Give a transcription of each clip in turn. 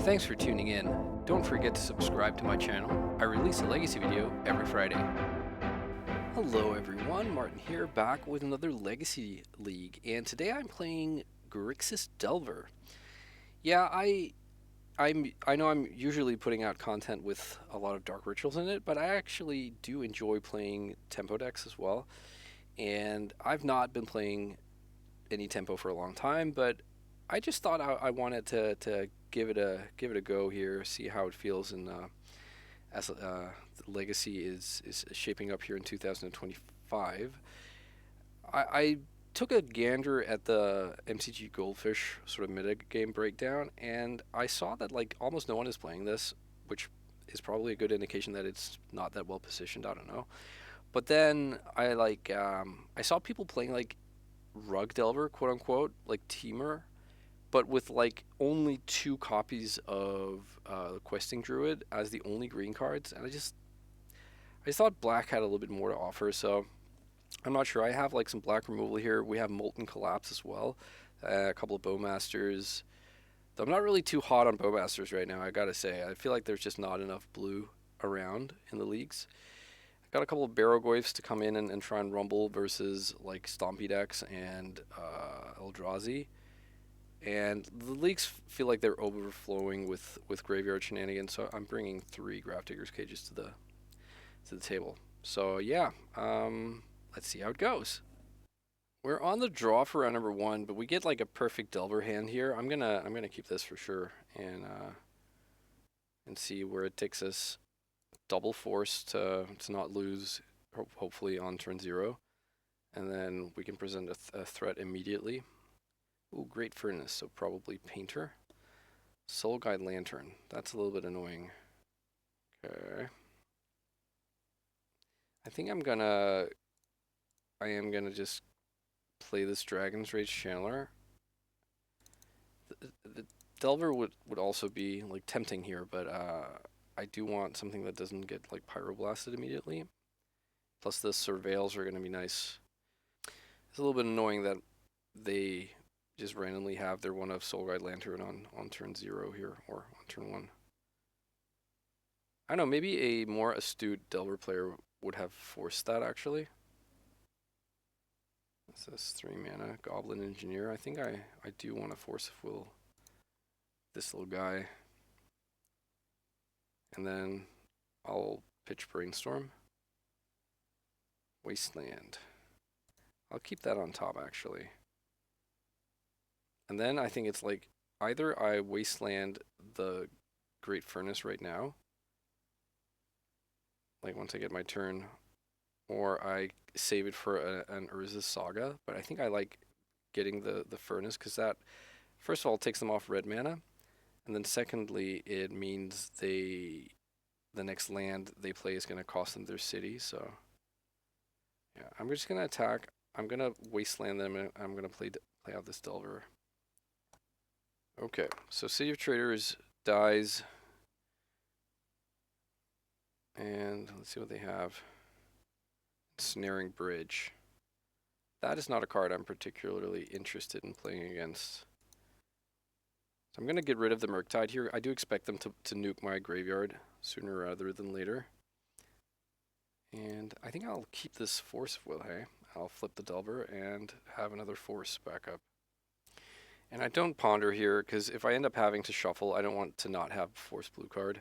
Thanks for tuning in. Don't forget to subscribe to my channel. I release a Legacy video every Friday. Hello everyone, Martin here, back with another Legacy League, and today I'm playing Grixis Delver. Yeah, I know I'm usually putting out content with a lot of dark rituals in it, but I actually do enjoy playing tempo decks as well. And I've not been playing any tempo for a long time, but I just thought I wanted to give it a go here, see how it feels, and as the Legacy is shaping up here in 2025. I took a gander at the MCG Goldfish sort of meta game breakdown, and I saw that like almost no one is playing this, which is probably a good indication that it's not that well positioned. I don't know, but then I saw people playing like Rug Delver, quote unquote, like Teamer, but with like only 2 copies of Questing Druid as the only green cards, and I just thought black had a little bit more to offer, so I'm not sure. I have like some black removal here. We have Molten Collapse as well, a couple of Bowmasters. Though I'm not really too hot on Bowmasters right now, I gotta say. I feel like there's just not enough blue around in the leagues. I've got a couple of Barrogoyfs to come in and try and rumble versus like Stompy decks and Eldrazi. And the leagues feel like they're overflowing with graveyard shenanigans, so I'm bringing 3 Grafdigger's Cages to the table. So yeah, let's see how it goes. We're on the draw for round number 1, but we get like a perfect Delver hand here. I'm gonna keep this for sure and see where it takes us. Double force to not lose, hopefully on turn 0, and then we can present a threat immediately. Ooh, Great Furnace, so probably Painter. Soul Guide Lantern, that's a little bit annoying. Okay. I think I am gonna just play this Dragon's Rage Channeler. The Delver would also be like tempting here, but I do want something that doesn't get like pyroblasted immediately. Plus the Surveils are gonna be nice. It's a little bit annoying that they just randomly have their one of Soul Guide Lantern on turn 0 here, or on turn 1. I don't know, maybe a more astute Delver player would have forced that actually. This is 3 mana, Goblin Engineer. I think I do want to force of will this little guy. And then I'll pitch Brainstorm. Wasteland. I'll keep that on top actually. And then I think it's like either I Wasteland the Great Furnace right now, like once I get my turn, or I save it for an Urza's Saga. But I think I like getting the Furnace because that, first of all, takes them off red mana, and then secondly, it means the next land they play is going to cost them their city. So yeah, I'm just going to attack. I'm going to Wasteland them, and I'm going to play out this Delver. Okay, so City of Traders dies, and let's see what they have. Snaring Bridge. That is not a card I'm particularly interested in playing against. So I'm going to get rid of the Murktide here. I do expect them to nuke my graveyard sooner rather than later. And I think I'll keep this Force of Will, hey? I'll flip the Delver and have another Force back up. And I don't ponder here, because if I end up having to shuffle, I don't want to not have Force blue card.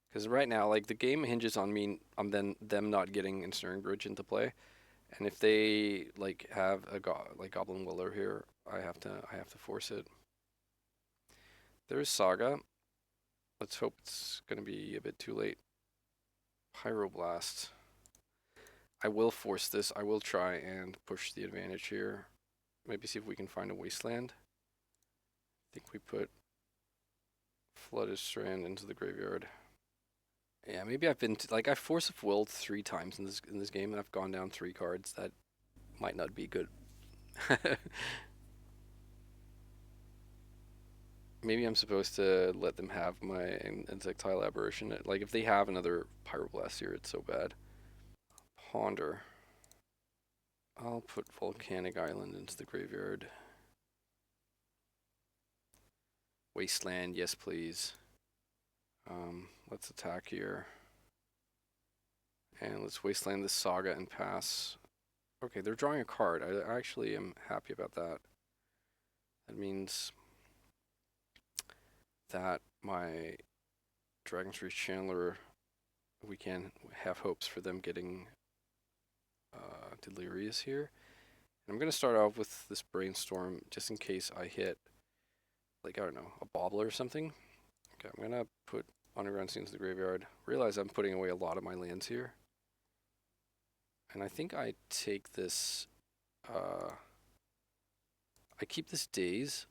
Because right now, like, the game hinges on me, them not getting Ensnaring Bridge into play. And if they, like, have a Goblin Willer here, I have to force it. There's Saga. Let's hope it's going to be a bit too late. Pyroblast. I will force this. I will try and push the advantage here. Maybe see if we can find a Wasteland. I think we put Flooded Strand into the graveyard. Yeah, maybe I've been I Force of Willed 3 times in this game, and I've gone down 3 cards. That might not be good. Maybe I'm supposed to let them have my Insectile Aberration. Like, if they have another Pyroblast here, it's so bad. Ponder. I'll put Volcanic Island into the graveyard. Wasteland, yes please. Let's attack here. And let's Wasteland this Saga and pass. Okay, they're drawing a card. I actually am happy about that. That means that my Dragon's Rage Channeler, we can have hopes for them getting Delirious here. And I'm going to start off with this Brainstorm just in case I hit, like, I don't know, a Bobble or something. Okay, I'm going to put Underground Scenes in the graveyard. Realize I'm putting away a lot of my lands here. And I think I take this, I keep this Daze,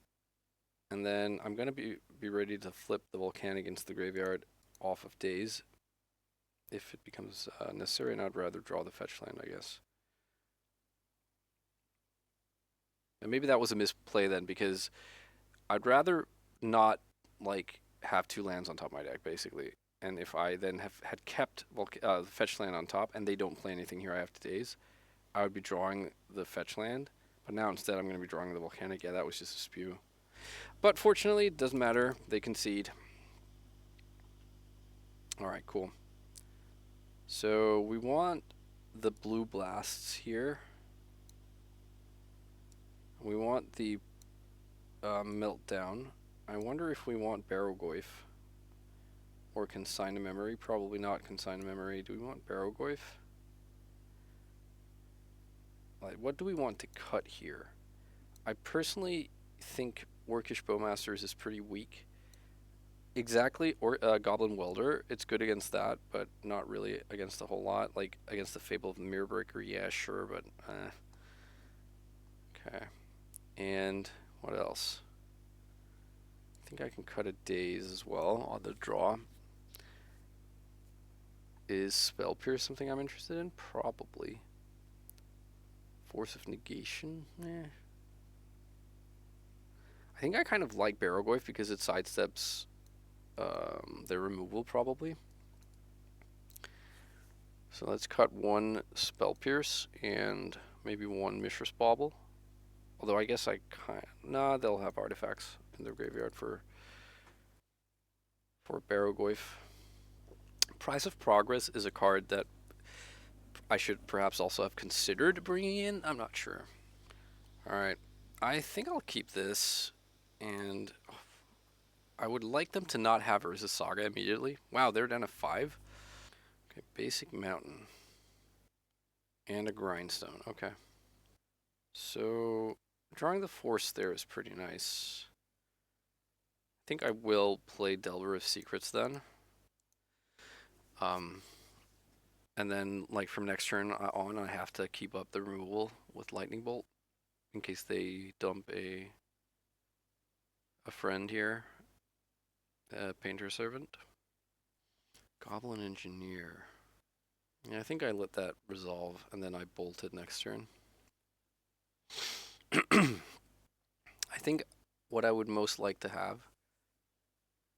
and then I'm going to be ready to flip the Volcanic into the graveyard off of Daze if it becomes necessary, and I'd rather draw the fetch land, I guess. And maybe that was a misplay then, because I'd rather not, like, have 2 lands on top of my deck, basically. And if I then had kept the fetch land on top, and they don't play anything here I have to Daze, I would be drawing the fetch land. But now instead I'm going to be drawing the Volcanic. Yeah, that was just a spew. But fortunately, it doesn't matter. They concede. Alright, cool. So we want the blue blasts here. We want the Meltdown. I wonder if we want Barrowgoyf or Consign to Memory. Probably not Consign to Memory. Do we want Barrowgoyf? Like, what do we want to cut here? I personally think Orcish Bowmasters is pretty weak. Exactly, or Goblin Welder. It's good against that, but not really against a whole lot. Like, against the Fable of the Mirrorbreaker, yeah, sure, but okay. And what else? I think I can cut a Daze as well on the draw. Is Spell Pierce something I'm interested in? Probably. Force of Negation? Eh. I think I kind of like Barrowgoyf because it sidesteps their removal, probably. So let's cut 1 Spell Pierce and maybe 1 Mishra's Bauble. Although I guess I kind of... Nah, they'll have artifacts in their graveyard for Barrowgoyf. Price of Progress is a card that I should perhaps also have considered bringing in. I'm not sure. Alright, I think I'll keep this, and I would like them to not have Urza Saga immediately. Wow, they're down to 5. Okay, basic Mountain. And a Grindstone, okay. So, drawing the Force there is pretty nice. I think I will play Delver of Secrets then. And then, like, from next turn on, I have to keep up the removal with Lightning Bolt in case they dump a friend here. Painter Servant. Goblin Engineer. Yeah, I think I let that resolve, and then I bolted next turn. I think what I would most like to have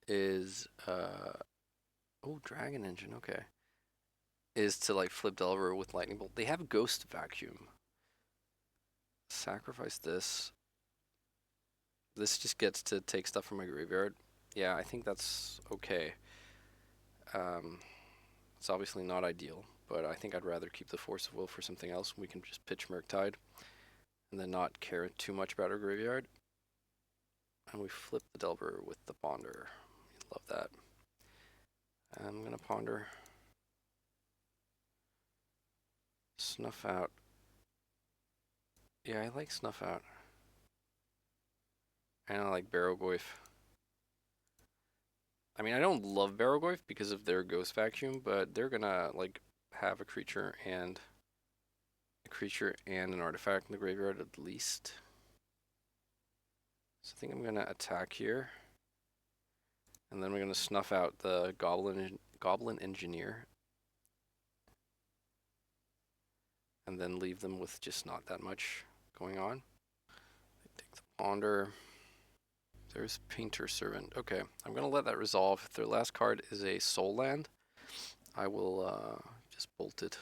is... oh, Dragon Engine, okay. Is to, like, flip Delver with Lightning Bolt. They have Ghost Vacuum. Sacrifice this. This just gets to take stuff from my graveyard. Yeah, I think that's okay. It's obviously not ideal, but I think I'd rather keep the Force of Will for something else. We can just pitch Murktide and then not care too much about our graveyard. And we flip the Delver with the Ponder. Love that. I'm going to Ponder. Snuff Out. Yeah, I like Snuff Out. And I like Barrowgoyf. I mean, I don't love Barrowgoyf because of their Ghost Vacuum, but they're gonna, like, have a creature and an artifact in the graveyard at least. So I think I'm gonna attack here. And then we're gonna snuff out the Goblin Engineer. And then leave them with just not that much going on. Take the Ponder. There's Painter Servant. Okay, I'm going to let that resolve. If their last card is a Soul Land, I will just bolt it.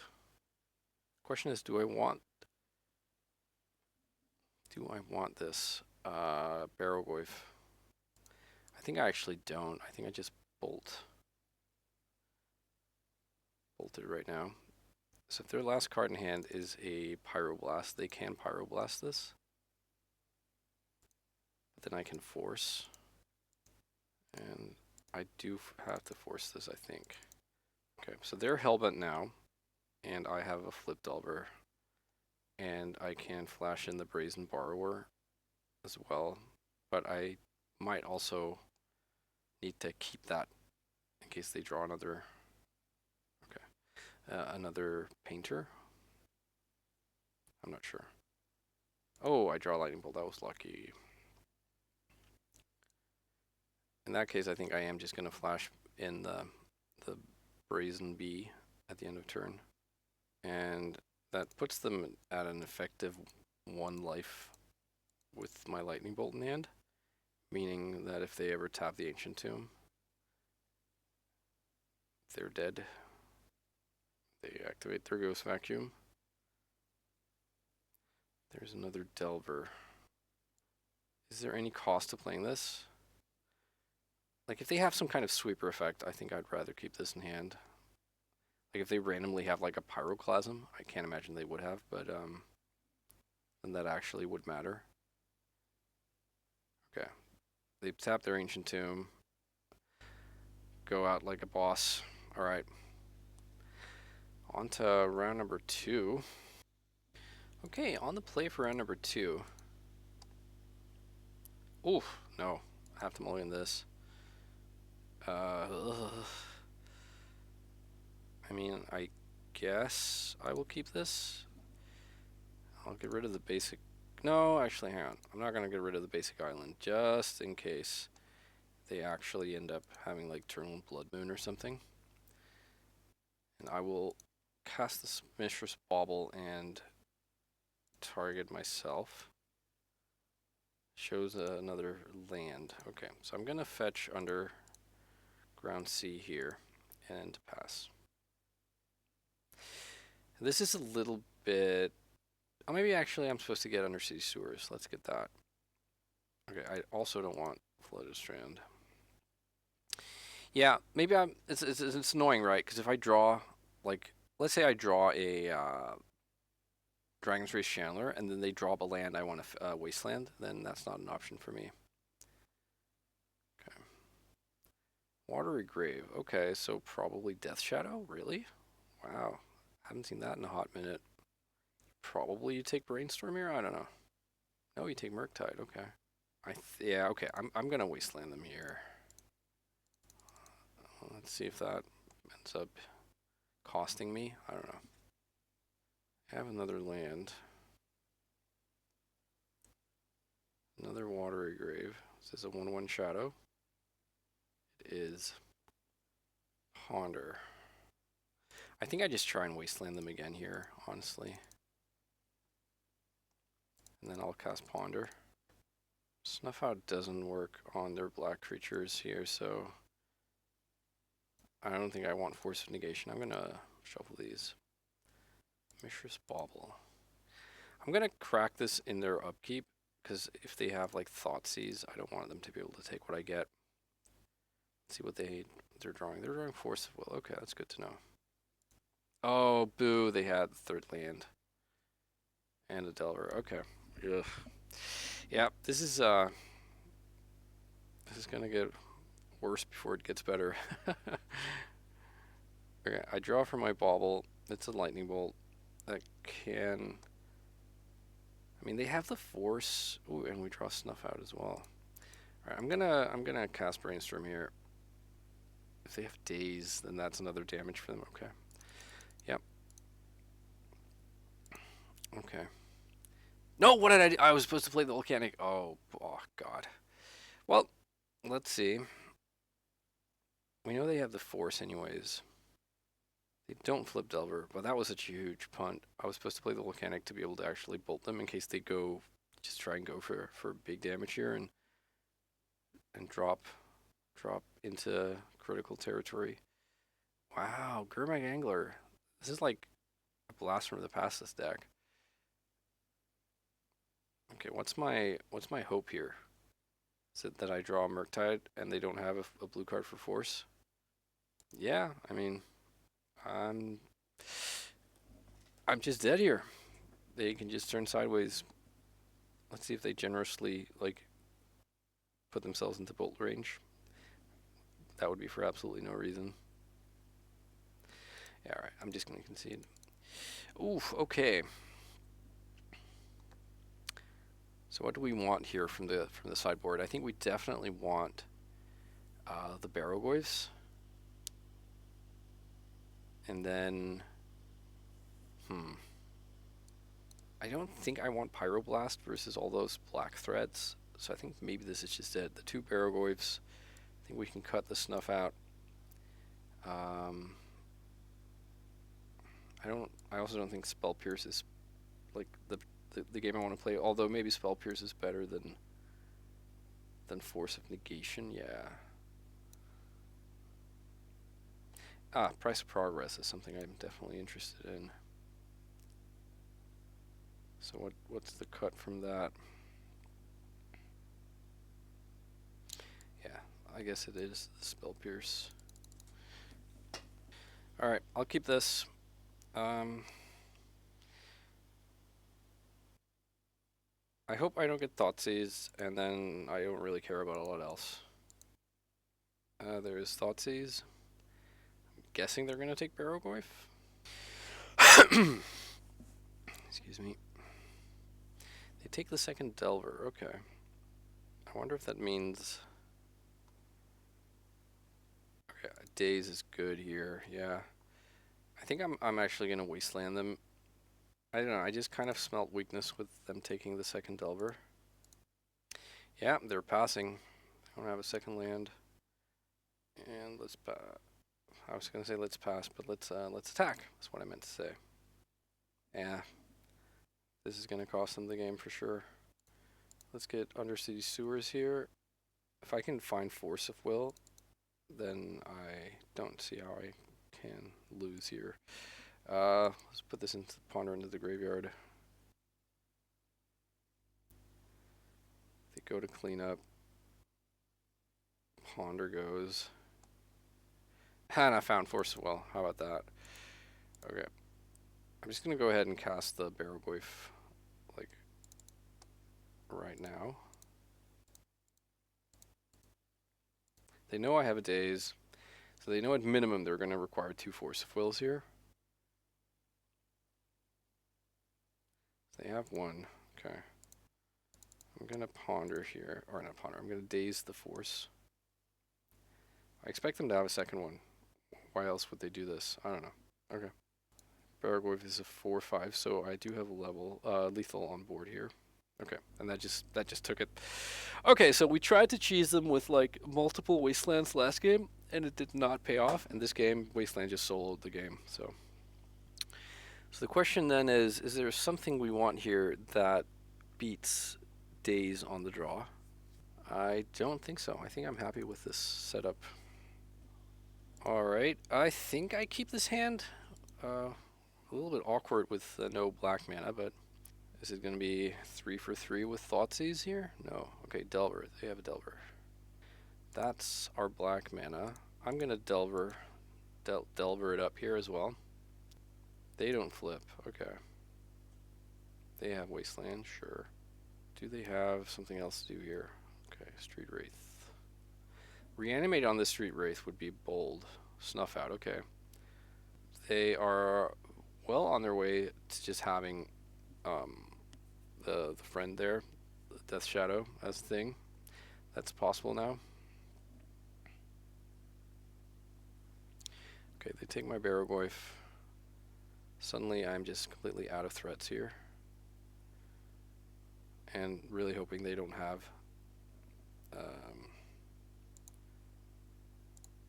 Question is, do I want this Barrowgoyf? I I think I actually don't. I think I just bolted right now. So if their last card in hand is a Pyroblast, they can Pyroblast this. But then I can force. And I do have to force this, I think. Okay, so they're Hellbent now. And I have a Flip Delver. And I can flash in the Brazen Borrower as well. But I might also need to keep that in case they draw another... another Painter. I'm not sure. Oh, I draw a Lightning Bolt. That was lucky. In that case, I think I am just going to flash in the Brazen Bee at the end of turn. And that puts them at an effective 1 life with my Lightning Bolt in hand. Meaning that if they ever tap the Ancient Tomb, they're dead. They activate their Ghost Vacuum. There's another Delver. Is there any cost to playing this? Like, if they have some kind of sweeper effect, I think I'd rather keep this in hand. Like, if they randomly have, like, a Pyroclasm, I can't imagine they would have, but, then that actually would matter. Okay. They tap their Ancient Tomb. Go out like a boss. Alright. On to round number 2. Okay, on the play for round number 2. Oof, no. I have to mulligan this. I mean, I guess I will keep this. I'll get rid of the basic... No, actually, hang on. I'm not going to get rid of the basic island, just in case they actually end up having, like, Eternal Blood Moon or something. And I will cast the Mishra's Bauble and target myself. Shows another land. Okay, so I'm going to fetch under Ground Sea here and pass. This is a little bit... Oh, maybe actually I'm supposed to get Undersea Sewers. Let's get that. Okay, I also don't want Floated Strand. Yeah, maybe it's annoying, right? Because if I draw, like, let's say I draw a Dragon's Rage Channeler, and then they drop a land I want a Wasteland, then that's not an option for me. Okay. Watery Grave. Okay, so probably Death Shadow? Really? Wow. Haven't seen that in a hot minute. Probably you take Brainstorm here? I don't know. No, you take Murktide. Okay. Yeah, okay. I'm gonna Wasteland them here. Let's see if that ends up costing me. I don't know. I have another land. Another Watery Grave. This is a 1/1 shadow. It is Ponder. I think I just try and Wasteland them again here, honestly. And then I'll cast Ponder. Snuff Out doesn't work on their black creatures here, so I don't think I want Force of Negation. I'm gonna shuffle these. Mishra's Bauble. I'm gonna crack this in their upkeep, because if they have like Thoughtseize, I don't want them to be able to take what I get. Let's see what they're drawing. They're drawing Force of Will. Okay, that's good to know. Oh, boo, they had the 3rd land. And a Delver. Okay. Ugh. Yeah, this is gonna get worse before it gets better. Okay, I draw for my Bauble. It's a Lightning Bolt that can... I mean, they have the Force. Ooh, and we draw Snuff Out as well. Alright, I'm gonna cast Brainstorm here. If they have Daze, then that's another damage for them. Okay. Yep. Okay. No, what did I do? I was supposed to play the Volcanic. Oh, God. Well, let's see. We know they have the Force anyways. They don't flip Delver, but that was such a huge punt. I was supposed to play the Volcanic to be able to actually bolt them in case they go, just try and go for big damage here and drop into critical territory. Wow, Gurmag Angler. This is like a blast from the past, this deck. Okay, what's my hope here? Is it that I draw a Murktide and they don't have a blue card for force? Yeah, I mean, I'm just dead here. They can just turn sideways. Let's see if they generously like put themselves into bolt range. That would be for absolutely no reason. Yeah, all right. I'm just gonna concede. Oof. Okay. So what do we want here from the sideboard? I think we definitely want the Barrogoyfs. And then, I don't think I want Pyroblast versus all those black threads. So I think maybe this is just it. The 2 Barrogoyfs. I think we can cut the Snuff out. I also don't think Spell Pierce is like the game I want to play. Although maybe Spell Pierce is better than Force of Negation. Yeah. Price of Progress is something I'm definitely interested in. So what's the cut from that? Yeah, I guess it is the Spell Pierce. Alright, I'll keep this. I hope I don't get Thoughtseize, and then I don't really care about a lot else. There is Thoughtseize. I'm guessing they're going to take Barrogoyf. Excuse me. They take the second Delver, okay. I wonder if that means... Okay, Daze is good here, yeah. I think I'm actually going to Wasteland them. I don't know, I just kind of smelt weakness with them taking the second Delver. Yeah, they're passing. I don't have a second land. And let's I was going to say let's pass, but let's attack. That's what I meant to say. Yeah. This is going to cost them the game for sure. Let's get Undercity Sewers here. If I can find Force of Will, then I don't see how I can lose here. Let's put this into Ponder into the graveyard. They go to clean up. Ponder goes. And I found Force of Will. How about that? Okay. I'm just going to go ahead and cast the Barrogoyf, like, right now. They know I have a Daze, so they know at minimum they're going to require 2 Force of Wills here. They have 1. Okay. I'm going to Ponder here. Or not Ponder. I'm going to Daze the Force. I expect them to have a second one. Why else would they do this? I don't know. Okay. Barrogoyf is a 4/5, so I do have a level lethal on board here. Okay, and that just took it. Okay, so we tried to cheese them with like multiple Wastelands last game, and it did not pay off. And this game, Wasteland just soloed the game. So the question then is there something we want here that beats Daze on the draw? I don't think so. I think I'm happy with this setup. Alright, I think I keep this hand. A little bit awkward with no black mana, but is it going to be 3 for 3 with Thoughtseize here? No. Okay, Delver. They have a Delver. That's our black mana. I'm going to Delver it up here as well. They don't flip. Okay. They have Wasteland, sure. Do they have something else to do here? Okay, Street Wraith. Reanimate on this Street Wraith would be bold. Snuff out, okay. They are well on their way to just having the friend there, the Death Shadow, as a thing. That's possible now. Okay, they take my Barrogoyf. Suddenly I'm just completely out of threats here. And really hoping they don't have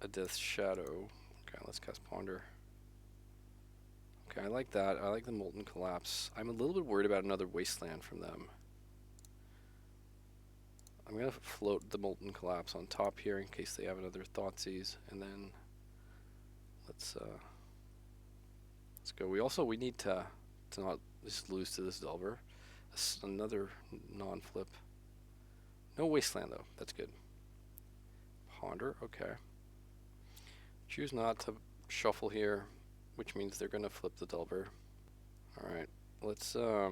a Death Shadow. Okay, let's cast Ponder. Okay, I like that. I like the Molten Collapse. I'm a little bit worried about another Wasteland from them. I'm going to float the Molten Collapse on top here in case they have another Thoughtseize, and then let's go. We need to not just lose to this Delver. Another non-flip. No wasteland though. That's good. Ponder. Okay. Choose not to shuffle here, which means they're gonna flip the Delver. All right. Let's I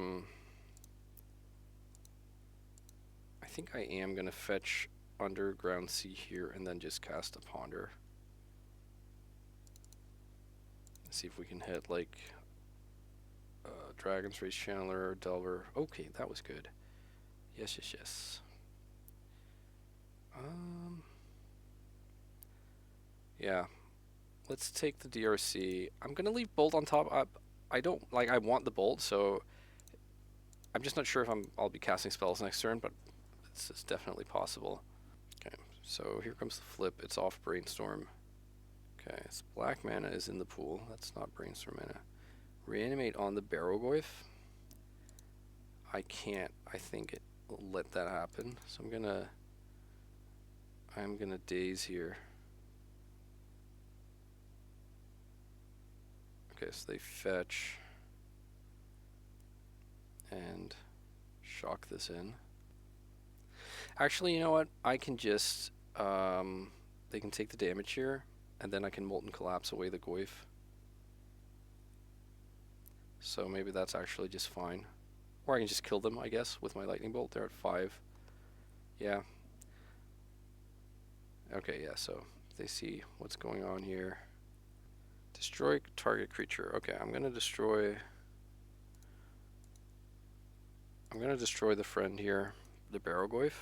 think I am gonna fetch Underground Sea here and then just cast a Ponder. See if we can hit like Dragon's Rage Channeler or Delver. Okay, that was good. Yes, yes, yes. Yeah. Let's take the DRC. I'm gonna leave Bolt on top. I don't like. I want the Bolt, so I'm just not sure if I'll be casting spells next turn, but it's definitely possible. Okay, so here comes the flip. It's off Brainstorm. Okay, so black mana is in the pool. That's not Brainstorm mana. Reanimate on the Barrowgoyf. I can't. I think it will let that happen. So I'm gonna daze here. Okay, so they fetch and shock this in. Actually, you know what? I can just they can take the damage here, and then I can Molten Collapse away the Goyf. So maybe that's actually just fine. Or I can just kill them, I guess, with my Lightning Bolt. They're at 5. Yeah. Okay, yeah, so they see what's going on here. Destroy target creature. Okay, I'm gonna destroy the friend here, the Barrowgoyf,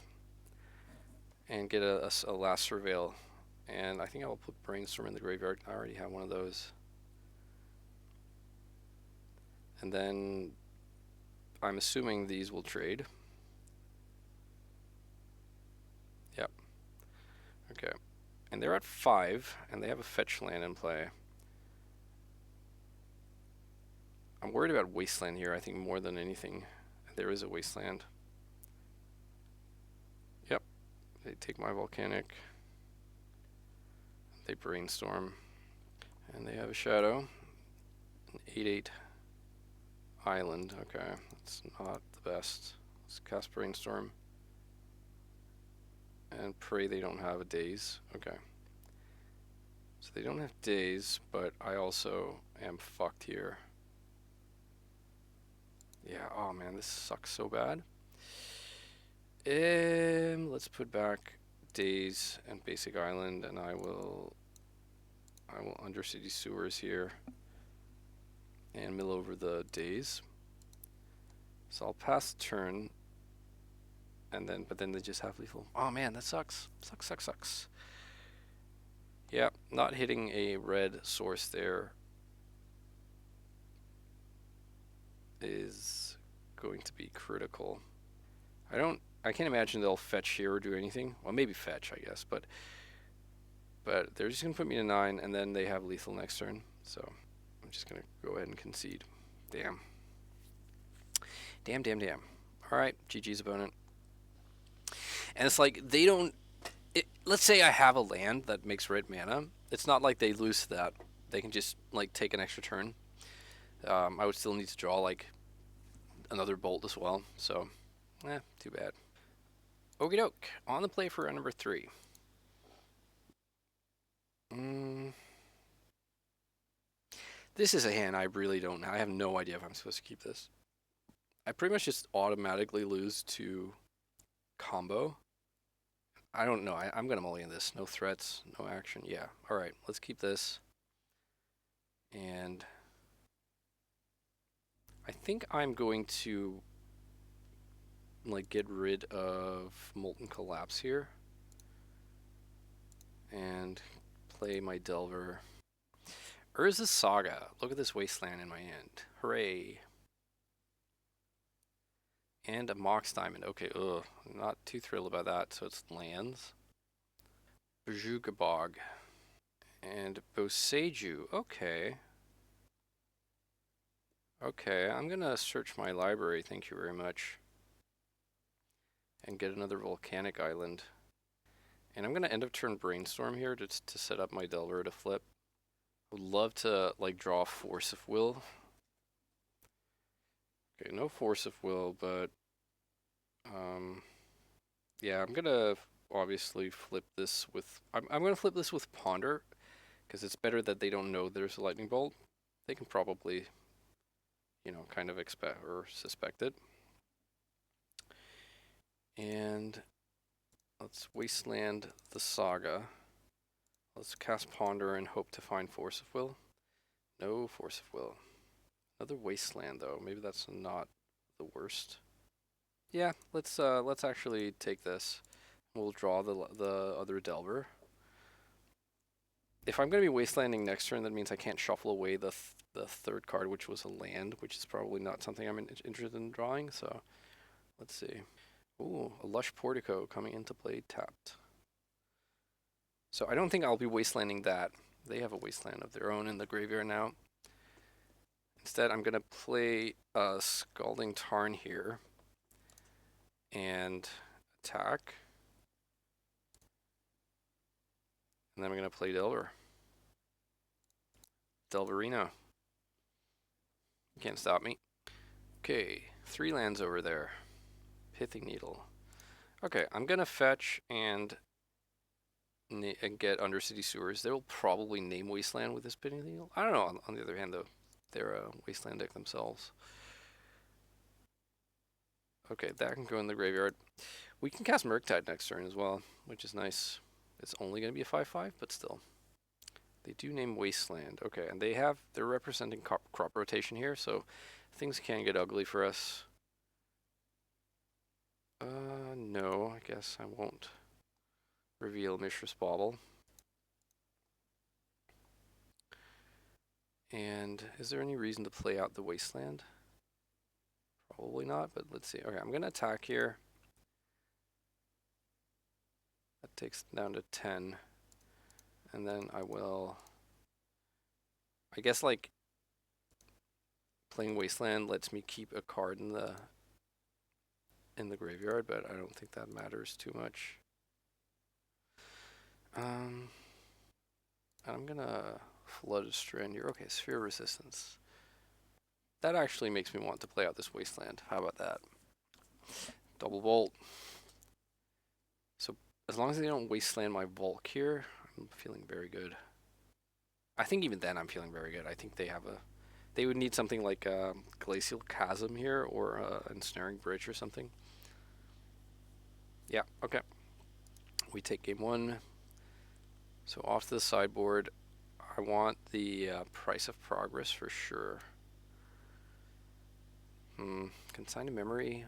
and get a last surveil. And I think I'll put Brainstorm in the graveyard. I already have one of those. And then I'm assuming these will trade. Yep. Okay. And they're at 5, and they have a fetch land in play. I'm worried about Wasteland here, I think, more than anything. There is a Wasteland. Yep. They take my Volcanic. They Brainstorm. And they have a Shadow. An 8/8 Island. Okay, that's not the best. Let's cast Brainstorm. And pray they don't have a Daze. Okay. So they don't have Daze, but I also am fucked here. Yeah, oh man, this sucks so bad. Let's put back Daze and Basic Island, and I will Undercity Sewers here and mill over the Daze. So I'll pass the turn, and but then they just have lethal. Oh man, that sucks. Sucks. Yeah, not hitting a red source there is going to be critical. I can't imagine they'll fetch here or do anything. Well, maybe fetch, I guess, but they're just gonna put me to 9, and then they have lethal next turn. So I'm just gonna go ahead and concede. Damn. All right, GG's opponent. And it's like they don't. Let's say I have a land that makes red mana. It's not like they lose to that. They can just like take an extra turn. I would still need to draw like another bolt as well. So, too bad. Okie doke. On the play for round number 3. This is a hand I really don't know. I have no idea if I'm supposed to keep this. I pretty much just automatically lose to combo. I don't know. I'm going to mulligan this. No threats, no action. Yeah. All right. Let's keep this. And I think I'm going to like get rid of Molten Collapse here and play my Delver. Urza's Saga. Look at this Wasteland in my hand. Hooray. And a Mox Diamond. Okay, ugh. Not too thrilled about that, so it's lands. Bajugabog. And Boseiju. Okay. Okay, I'm gonna search my library, thank you very much. And get another Volcanic Island. And I'm gonna end of turn Brainstorm here to set up my Delver to flip. Would love to like draw Force of Will. Okay, no Force of Will, but Yeah, I'm gonna obviously flip this with. I'm gonna flip this with Ponder, because it's better that they don't know there's a lightning bolt. They can probably, kind of expect or suspect it. And let's Wasteland the Saga. Let's cast Ponder and hope to find Force of Will. No Force of Will. Another Wasteland though. Maybe that's not the worst. Yeah, let's actually take this. We'll draw the other Delver. If I'm going to be Wastelanding next turn, that means I can't shuffle away the third card, which was a land, which is probably not something I'm interested in drawing. So let's see. Ooh, a Lush Portico coming into play tapped. So I don't think I'll be Wastelanding that. They have a Wasteland of their own in the graveyard now. Instead, I'm going to play a Scalding Tarn here and attack. And then I'm going to play Delver. Delverino. You can't stop me. Okay, 3 lands over there. Pithing Needle. Okay, I'm going to fetch and get Undercity Sewers. They will probably name Wasteland with this Pithing Needle. I don't know, on the other hand, though. They're a Wasteland deck themselves. Okay, that can go in the graveyard. We can cast Murktide next turn as well, which is nice. It's only going to be a 5/5, but still. They do name Wasteland. Okay, and they're representing crop rotation here, so things can get ugly for us. No, I guess I won't reveal Mishra's Bauble. And is there any reason to play out the Wasteland? Probably not, but let's see. Okay, I'm going to attack here. That takes it down to 10. And then I will... I guess, like, playing Wasteland lets me keep a card in the graveyard, but I don't think that matters too much. I'm gonna Flood a Strand here. Okay, Sphere Resistance. That actually makes me want to play out this Wasteland. How about that? Double Bolt. So as long as they don't Wasteland my Volk here, I'm feeling very good. I think even then I'm feeling very good. I think they would need something like Glacial Chasm here or Ensnaring Bridge or something. Yeah, okay. We take game 1. So off to the sideboard, I want the Price of Progress for sure. Consigned to Memory?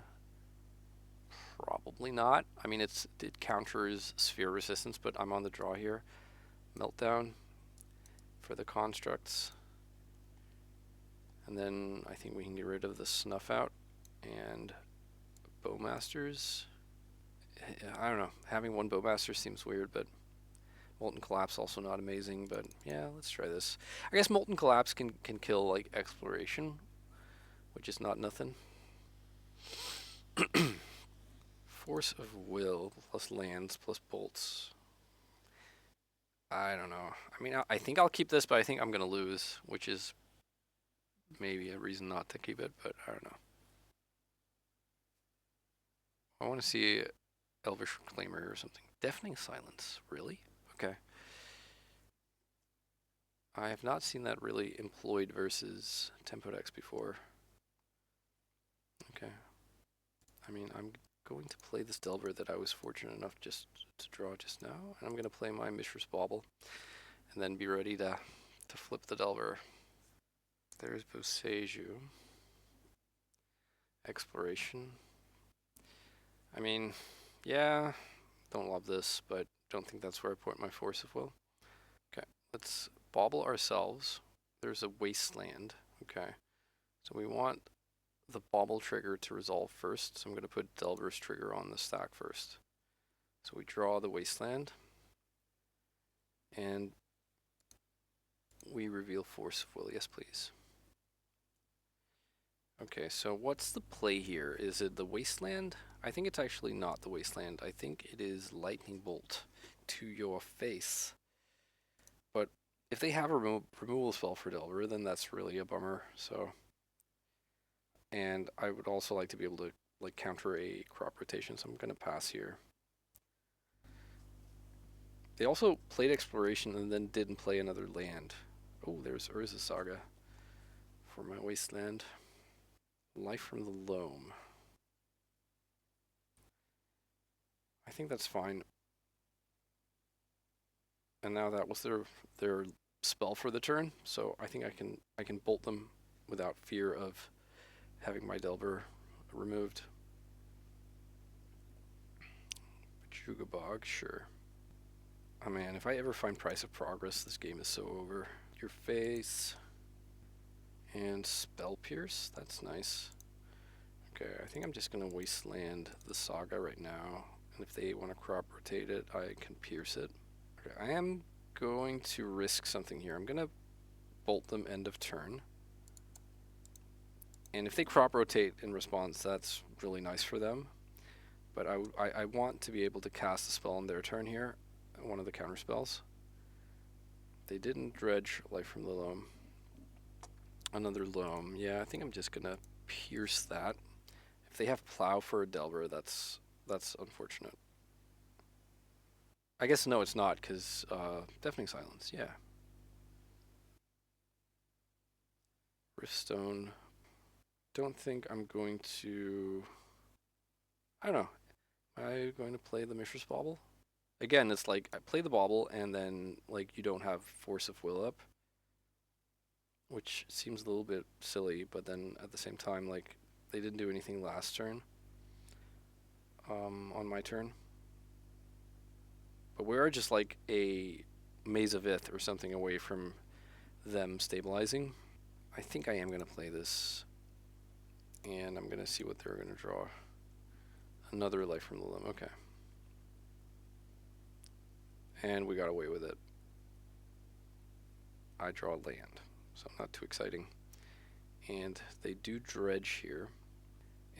Probably not. I mean, it counters Sphere Resistance, but I'm on the draw here. Meltdown for the constructs. And then I think we can get rid of the Snuff Out and Bowmasters. I don't know. Having one Bowmaster seems weird, but Molten Collapse also not amazing. But yeah, let's try this. I guess Molten Collapse can kill like Exploration, which is not nothing. Force of Will plus lands plus bolts. I don't know. I mean, I think I'll keep this, but I think I'm going to lose, which is maybe a reason not to keep it, but I don't know. I want to see Elvish Reclaimer or something. Deafening Silence. Really? Okay. I have not seen that really employed versus Tempo decks before. Okay. I mean, I'm going to play this Delver that I was fortunate enough just to draw just now, and I'm going to play my Mishra's Bauble, and then be ready to flip the Delver. There's Boseiju. Exploration. I mean, yeah, don't love this, but don't think that's where I put my Force of Will. Okay, let's Bauble ourselves. There's a Wasteland. Okay, so we want the Bauble trigger to resolve first, so I'm going to put Delver's trigger on the stack first. So we draw the Wasteland, and we reveal Force of Will. Yes, please. Okay, so what's the play here? Is it the Wasteland? I think it's actually not the Wasteland. I think it is Lightning Bolt to your face. But if they have a removal spell for Delver, then that's really a bummer. So, and I would also like to be able to like counter a crop rotation, so I'm going to pass here. They also played Exploration and then didn't play another land. Oh, there's Urza Saga for my wasteland. Life from the Loam. I think that's fine. And now that was their spell for the turn, so I think I can bolt them without fear of having my Delver removed. Pachuga Bog, sure. Oh man, if I ever find Price of Progress, this game is so over. Your face. And Spell Pierce, that's nice. Okay, I think I'm just gonna wasteland the Saga right now. And if they want to crop rotate it, I can pierce it. Okay, I am going to risk something here. I'm gonna bolt them end of turn. And if they crop rotate in response, that's really nice for them. But I want to be able to cast a spell on their turn here, one of the counter spells. They didn't dredge Life from the Loam. Another Loam. Yeah, I think I'm just gonna pierce that. If they have Plow for a Delver, that's unfortunate. I guess no, it's not, because Deafening Silence, yeah. Riftstone. Don't think I'm going to... I don't know. Am I going to play the Mishra's Bauble? Again, it's like, I play the Bauble, and then, like, you don't have Force of Will up. Which seems a little bit silly, but then at the same time, like, they didn't do anything last turn. On my turn. But we are just like a Maze of Ith or something away from them stabilizing. I think I am going to play this. And I'm going to see what they're going to draw. Another Life from the Loam, okay. And we got away with it. I draw land, so not too exciting. And they do dredge here.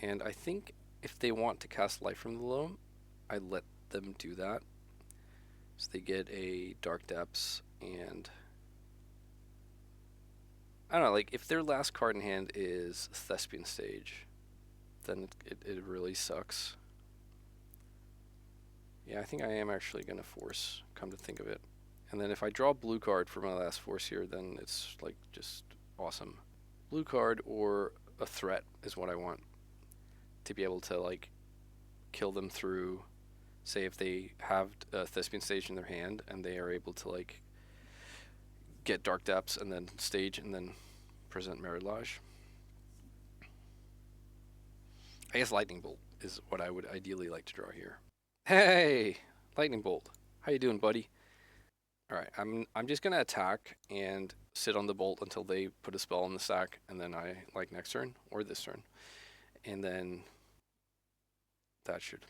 And I think if they want to cast Life from the Loam, I let them do that. So they get a Dark Depths, and I don't know, like, if their last card in hand is Thespian Stage, then it really sucks. Yeah, I think I am actually going to force, come to think of it. And then if I draw a blue card for my last force here, then it's, like, just awesome. Blue card or a threat is what I want. To be able to, like, kill them through, say if they have a Thespian Stage in their hand, and they are able to, like, get Dark Depths and then stage and then present Merilage. I guess Lightning Bolt is what I would ideally like to draw here. Hey! Lightning Bolt. How you doing, buddy? Alright, I'm just gonna attack and sit on the bolt until they put a spell in the stack, and then I, like, next turn, or this turn. And then that should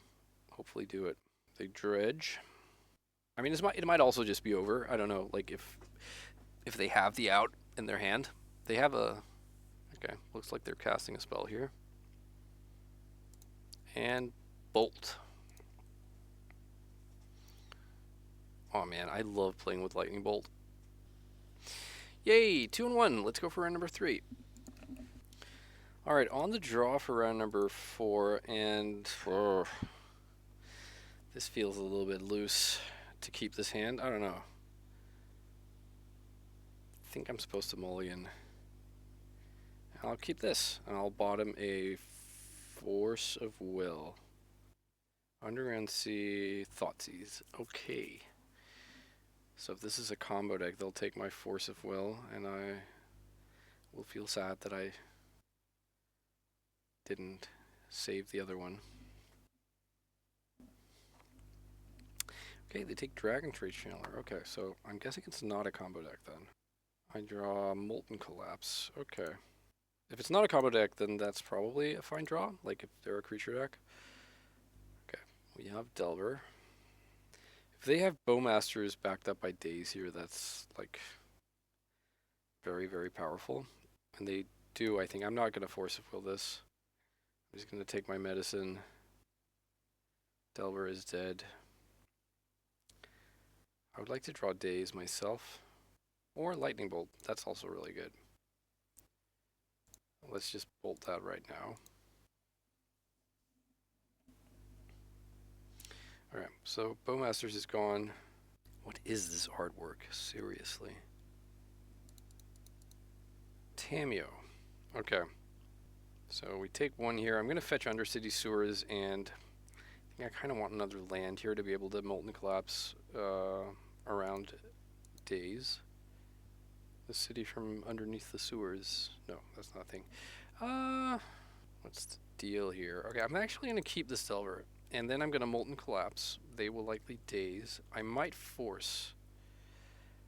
hopefully do it. They dredge. I mean, it might also just be over. I don't know, like, if they have the out in their hand. They have a... Okay, looks like they're casting a spell here. And bolt. Oh man, I love playing with Lightning Bolt. Yay, 2-1. Let's go for round number 3. Alright, on the draw for round number 4, and this feels a little bit loose to keep this hand. I don't know. I think I'm supposed to mulligan. I'll keep this, and I'll bottom a Force of Will. Underground Sea, Thoughtseize. Okay. So if this is a combo deck, they'll take my Force of Will, and I will feel sad that I didn't save the other one. Okay, they take Dragon Rage Channeler. Okay, so I'm guessing it's not a combo deck then. I draw Molten Collapse. Okay. If it's not a combo deck, then that's probably a fine draw, like if they're a creature deck. Okay, we have Delver. If they have Bowmasters backed up by Daze here, that's, like, very, very powerful. And they do, I think. I'm not going to Force of Will this. I'm just going to take my medicine. Delver is dead. I would like to draw Daze myself. Or Lightning Bolt. That's also really good. Let's just bolt that right now. Alright, so Bowmasters is gone. What is this artwork? Seriously. Tameo. Okay. So we take one here. I'm going to fetch Undercity Sewers, and I think I kind of want another land here to be able to Molten Collapse around days. The city from underneath the sewers. No, that's not a thing. What's the deal here? Okay, I'm actually going to keep this Delver, and then I'm going to Molten Collapse. They will likely daze. I might force.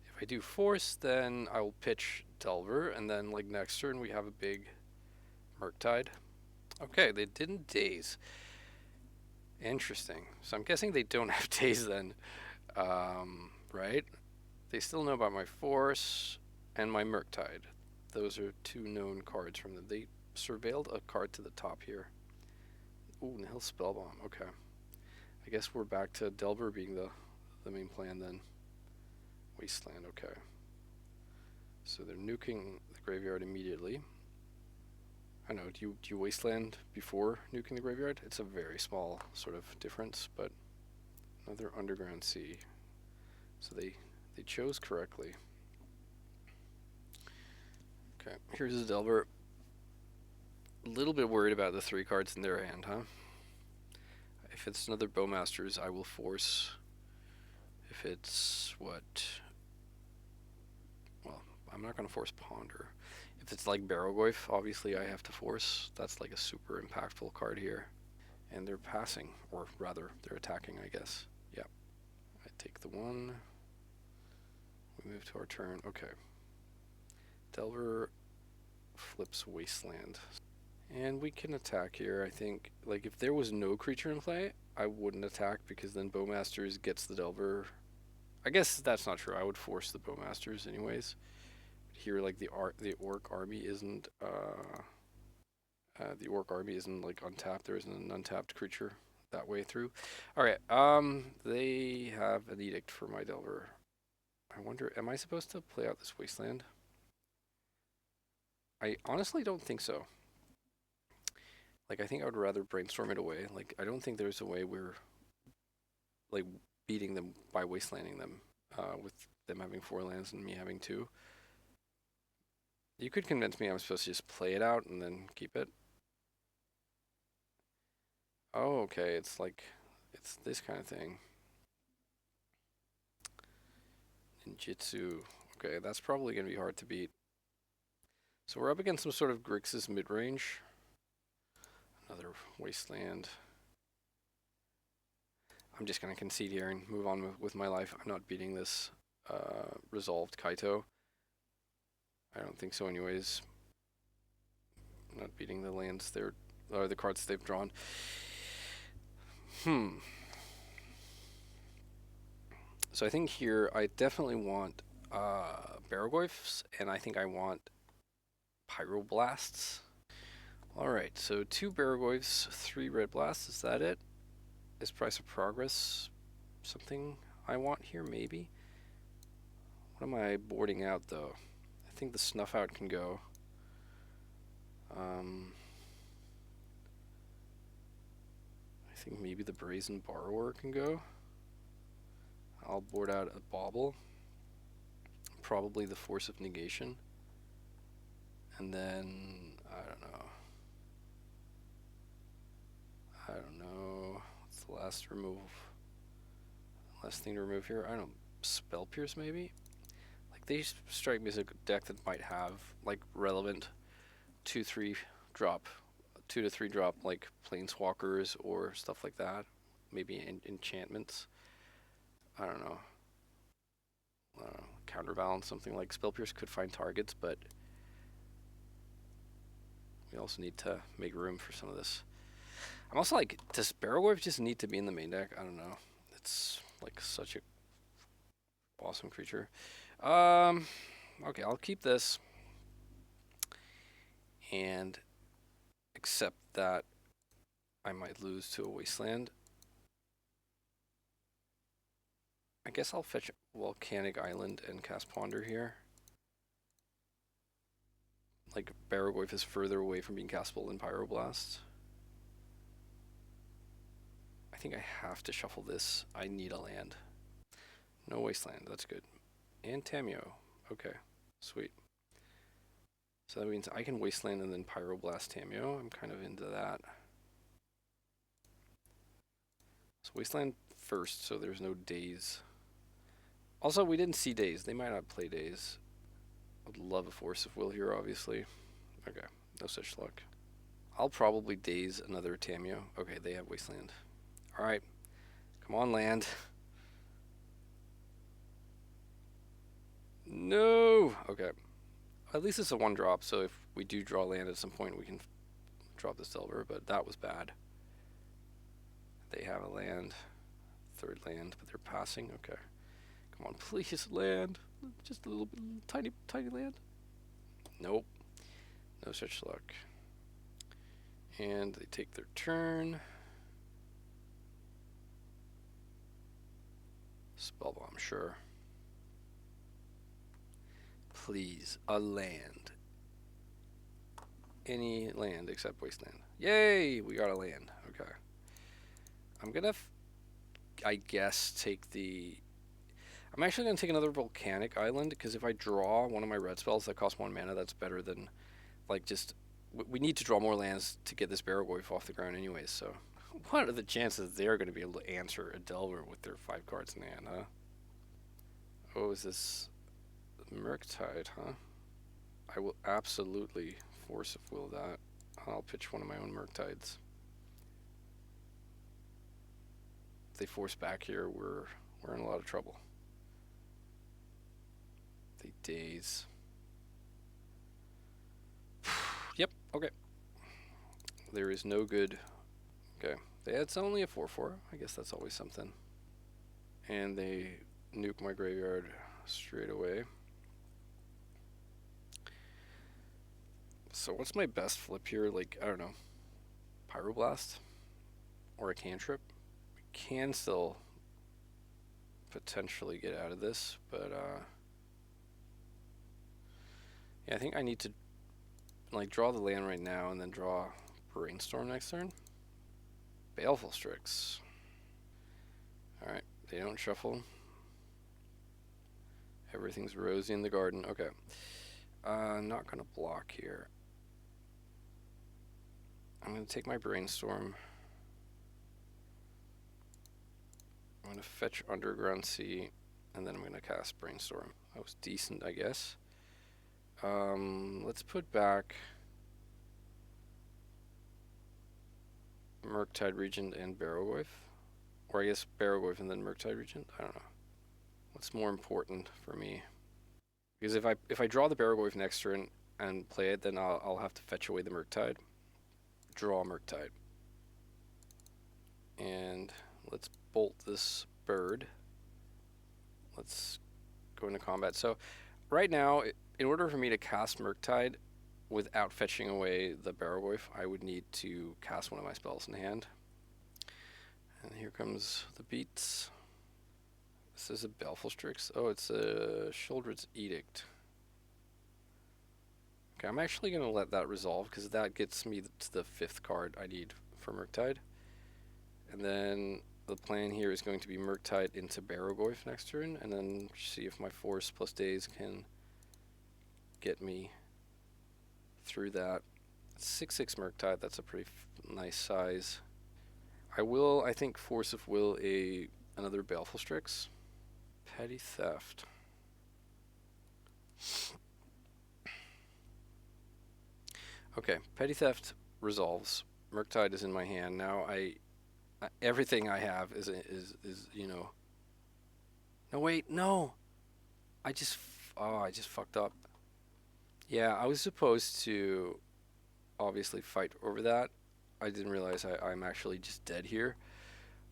If I do force, then I will pitch Delver, and then like next turn we have a big Murktide. Okay, they didn't daze. Interesting. So I'm guessing they don't have daze then, right? They still know about my force and my Murktide. Those are two known cards from them. They surveilled a card to the top here. Ooh, Nihil Spellbomb. Okay. I guess we're back to Delver being the main plan then. Wasteland. Okay. So they're nuking the graveyard immediately. I know. Do you Wasteland before nuking the graveyard? It's a very small sort of difference, but another Underground Sea. So they chose correctly. Okay, here's the Delver. A little bit worried about the 3 cards in their hand, huh? If it's another Bowmasters, I will force. If it's what? Well, I'm not going to force Ponder. If it's like Barrowgoyf, obviously I have to force. That's like a super impactful card here. And they're passing, or rather, they're attacking, I guess. Yeah. I take the 1. We move to our turn. Okay. Delver flips Wasteland. And we can attack here, I think. Like, if there was no creature in play, I wouldn't attack because then Bowmasters gets the Delver. I guess that's not true. I would force the Bowmasters anyways. Here, like, the Orc army isn't, like, untapped. There isn't an untapped creature that way through. Alright, they have an edict for my Delver. I wonder, am I supposed to play out this Wasteland? I honestly don't think so. Like, I think I would rather brainstorm it away. Like, I don't think there's a way we're, like, beating them by wastelanding them, with them having 4 lands and me having 2. You could convince me I'm supposed to just play it out and then keep it. Oh, okay, it's like, it's this kind of thing. Ninjutsu. Okay, that's probably going to be hard to beat. So we're up against some sort of Grixis mid-range. Another Wasteland. I'm just going to concede here and move on with my life. I'm not beating this resolved Kaito. I don't think so anyways. I'm not beating the lands or the cards they've drawn. So I think here I definitely want Barrowgoyfs, and I think I want Pyroblasts. Alright, so 2 Barrowgoyfs, 3 Red Blasts, is that it? Is Price of Progress something I want here, maybe? What am I boarding out, though? I think the Snuff Out can go. I think maybe the Brazen Borrower can go. I'll board out a Bauble. Probably the Force of Negation. And then, I don't know. What's the last last thing to remove here? I don't know. Spell Pierce, maybe? Like, they strike me as a deck that might have, like, relevant 2-3 drop, 2 to 3 drop, like, Planeswalkers or stuff like that. Maybe enchantments. I don't know. Counterbalance, something like Spell Pierce could find targets, but we also need to make room for some of this. I'm also like, does Barrowgoyf just need to be in the main deck? I don't know. It's like such a awesome creature. Okay, I'll keep this and accept that I might lose to a Wasteland. I guess I'll fetch Volcanic Island and cast Ponder here. Like, Barrowgoyf is further away from being castable than Pyroblast. I think I have to shuffle this. I need a land. No Wasteland, that's good. And Tameo. Okay, sweet. So that means I can Wasteland and then Pyroblast Tameo. I'm kind of into that. So Wasteland first, so there's no Daze. Also, we didn't see Daze. They might not play Daze. I'd love a Force of Will here, obviously. Okay, no such luck. I'll probably Daze another Tameo. Okay, they have Wasteland. Alright, come on, land. No! Okay. At least it's a 1-drop, so if we do draw land at some point, we can drop this Delver, but that was bad. They have a land. 3rd land, but they're passing. Okay. Come on, please, land. Just a little bit, tiny land. Nope. No such luck. And they take their turn. Spellbomb, sure. Please, a land. Any land except Wasteland. Yay! We got a land. Okay. I'm gonna, I guess, take the... I'm actually gonna take another Volcanic Island, because if I draw one of my red spells that costs 1 mana, that's better than, like, just... We need to draw more lands to get this Barrowgoyf off the ground anyways, so... What are the chances they're gonna be able to answer a Delver with their 5 cards in hand, huh? Oh, is this... Murktide, huh? I will absolutely Force of Will that. I'll pitch one of my own Murktides. If they force back here, we're in a lot of trouble. They Daze. Yep, okay. There is no good. Okay. It's only a 4/4. I guess that's always something. And they nuke my graveyard straight away. So what's my best flip here? Like, I don't know. Pyroblast? Or a cantrip? We can still potentially get out of this, but yeah, I think I need to like draw the land right now and then draw Brainstorm next turn. Baleful Strix. Alright, they don't shuffle. Everything's rosy in the garden. Okay. I'm not gonna block here. I'm gonna take my Brainstorm. I'm gonna fetch Underground Sea, and then I'm gonna cast Brainstorm. That was decent, I guess. Let's put back Murktide Regent and Barrowgoyf. Or I guess Barrowgoyf and then Murktide Regent. I don't know. What's more important for me? Because if I draw the Barrowgoyf next turn and play it, then I'll have to fetch away the Murktide. Draw Murktide. And let's bolt this bird. Let's go into combat. So right now, in order for me to cast Murktide without fetching away the Barrowgoyf, I would need to cast one of my spells in hand. And here comes the beats. This is a Baleful Strix. Oh, it's a Sheoldred's Edict. Okay, I'm actually going to let that resolve because that gets me to the 5th card I need for Murktide. And then the plan here is going to be Murktide into Barrowgoyf next turn, and then see if my Force plus Daze can get me through that. 6/6 Murktide, that's a pretty nice size. I will, I think, Force of Will another Baleful Strix. Petty Theft. Okay, Petty Theft resolves. Murktide is in my hand. Now everything I have is you know. No, wait, no. I just fucked up. Yeah, I was supposed to obviously fight over that. I didn't realize I'm actually just dead here.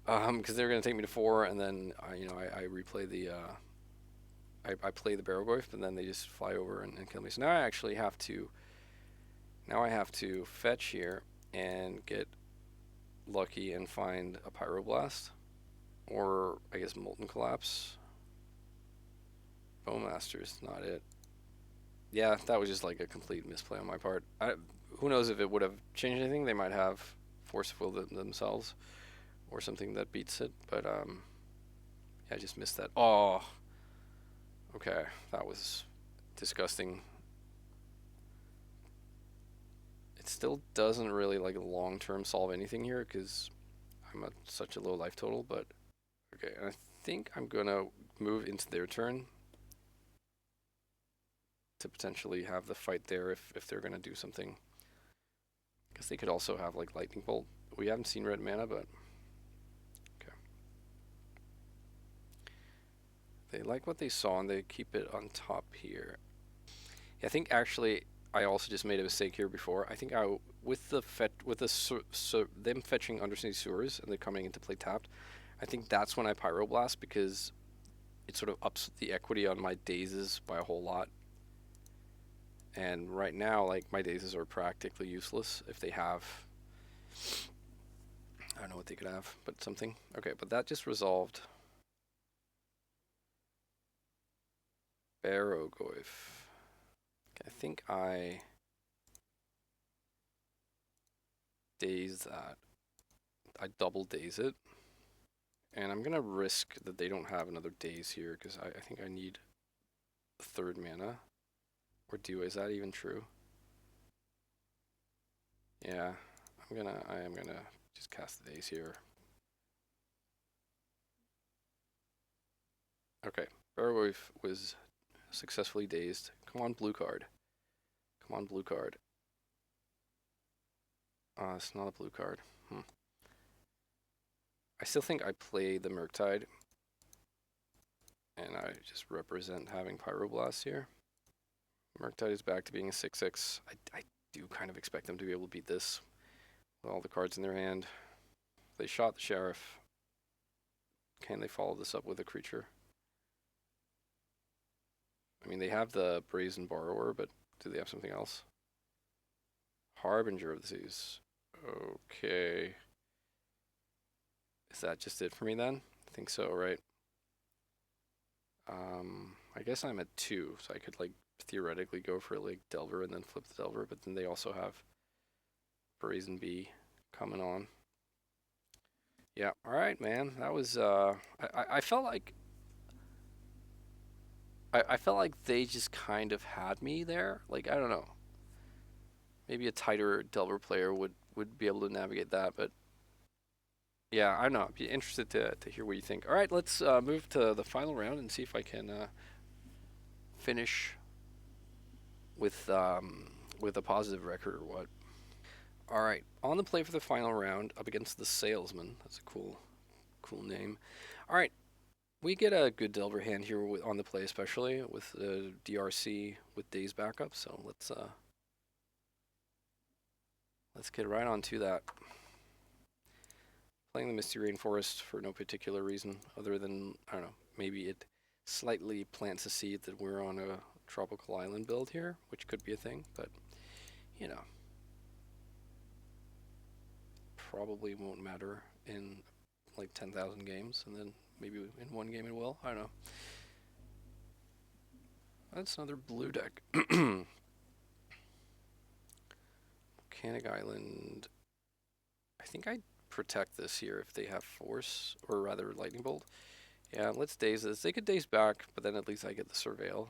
Because they're going to take me to 4, and then I replay the I play the Barrowgoyf, and then they just fly over and kill me. So now I actually have to fetch here and get lucky and find a Pyroblast, or I guess Molten Collapse. Bowmasters, not it. Yeah, that was just like a complete misplay on my part. Who knows if it would have changed anything? They might have Force of Will themselves, or something that beats it, but Yeah, I just missed that. Oh, okay. That was disgusting. It still doesn't really like long-term solve anything here because I'm at such a low life total, but okay. And I think I'm gonna move into their turn to potentially have the fight there if they're gonna do something. Because they could also have like lightning bolt. We haven't seen red mana, but okay. They like what they saw and they keep it on top here. Yeah, I think actually I also just made a mistake here before. I think I with the them fetching undersea sewers and they're coming into play tapped. I think that's when I pyroblast because it sort of ups the equity on my dazes by a whole lot. And right now, like my dazes are practically useless if they have. I don't know what they could have, but something. Okay, but that just resolved. Barogoyf. Okay, I think I daze that. I double daze it. And I'm gonna risk that they don't have another daze here because I think I need a third mana. Or is that even true? Yeah, I am gonna just cast the daze here. Okay, Barogoyf was successfully dazed. Come on, blue card. Come on, blue card. It's not a blue card. I still think I play the Murktide. And I just represent having Pyroblast here. Murktide is back to being a 6/6. I do kind of expect them to be able to beat this with all the cards in their hand. They shot the Sheriff. Can they follow this up with a creature? I mean, they have the Brazen Borrower, but do they have something else? Harbinger of the Seas. Okay. Is that just it for me then? I think so, right? I guess I'm at 2, so I could like theoretically go for like Delver and then flip the Delver, but then they also have Brazen Bee coming on. Yeah, all right, man. That was I felt like I felt like they just kind of had me there. Like I don't know. Maybe a tighter Delver player would be able to navigate that, but yeah, I don't know. I'd be interested to hear what you think. All right, let's move to the final round and see if I can finish with a positive record or what. All right, on the play for the final round, up against the Salesman. That's a cool name. All right, we get a good Delver hand here on the play, especially with DRC with Daze backup. So let's get right on to that. Playing the Misty Rainforest for no particular reason other than I don't know. Maybe it slightly plants a seed that we're on a tropical island build here, which could be a thing, but you know, probably won't matter in like 10,000 games, and then maybe in one game it will. I don't know. That's another blue deck. Volcanic Island. I think I'd protect this here if they have Force, or rather Lightning Bolt. Yeah, let's daze this. They could daze back, but then at least I get the Surveil.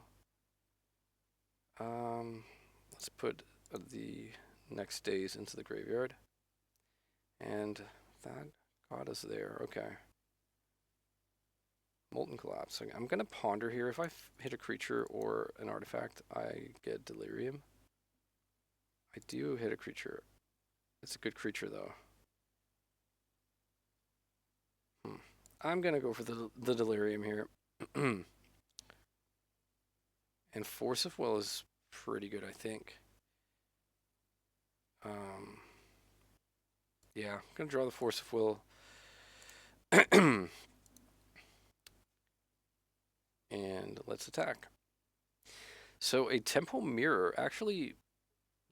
Let's put the next daze into the graveyard. And that got us there. Okay. Molten Collapse. I'm going to ponder here. If I hit a creature or an artifact, I get Delirium. I do hit a creature. It's a good creature, though. I'm going to go for the Delirium here. And Force of Will is pretty good, I think. Yeah, I'm going to draw the Force of Will. And let's attack. So a Tempo Mirror, actually,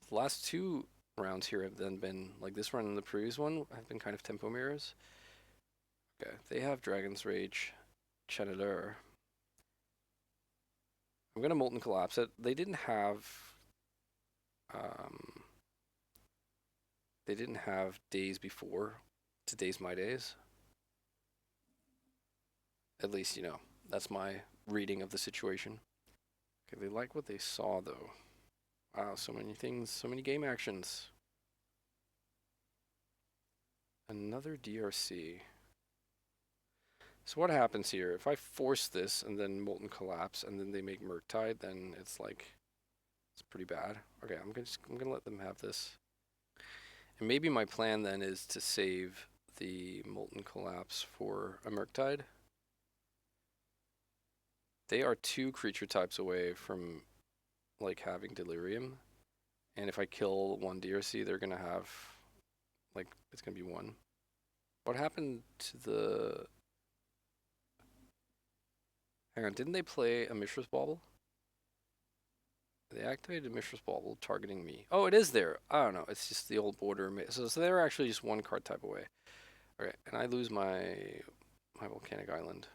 the last 2 rounds here have then been, like this run and the previous one, have been kind of Tempo Mirrors. Okay, they have Dragon's Rage Channeler. I'm going to Molten Collapse it. They didn't have days before to daze my days. At least, you know, that's my reading of the situation. Okay, they like what they saw, though. Wow, so many things, so many game actions. Another DRC. So what happens here? If I force this and then Molten Collapse and then they make Murktide, then it's like, it's pretty bad. Okay, I'm gonna let them have this. And maybe my plan then is to save the Molten Collapse for a Murktide. They are 2 creature types away from like having Delirium. And if I kill 1 DRC, they're gonna have like, it's gonna be 1. What happened to the... Hang on, didn't they play a Mishra's Bauble? They activated Mishra's Bauble targeting me. Oh, it is there. I don't know. It's just the old border. So they're actually just 1 card type away. Okay, and I lose my Volcanic Island.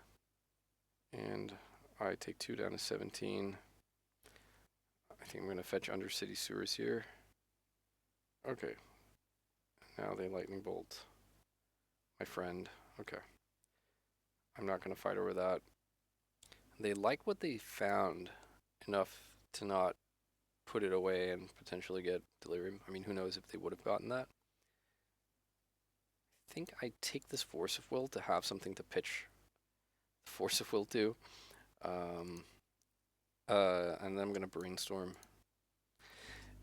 And I take 2 down to 17. I think I'm going to fetch Undercity Sewers here. Okay. Now they Lightning Bolt. My friend. Okay. I'm not going to fight over that. They like what they found enough to not put it away and potentially get Delirium. I mean, who knows if they would have gotten that. I think I take this Force of Will to have something to pitch Force of Will to. And then I'm going to Brainstorm.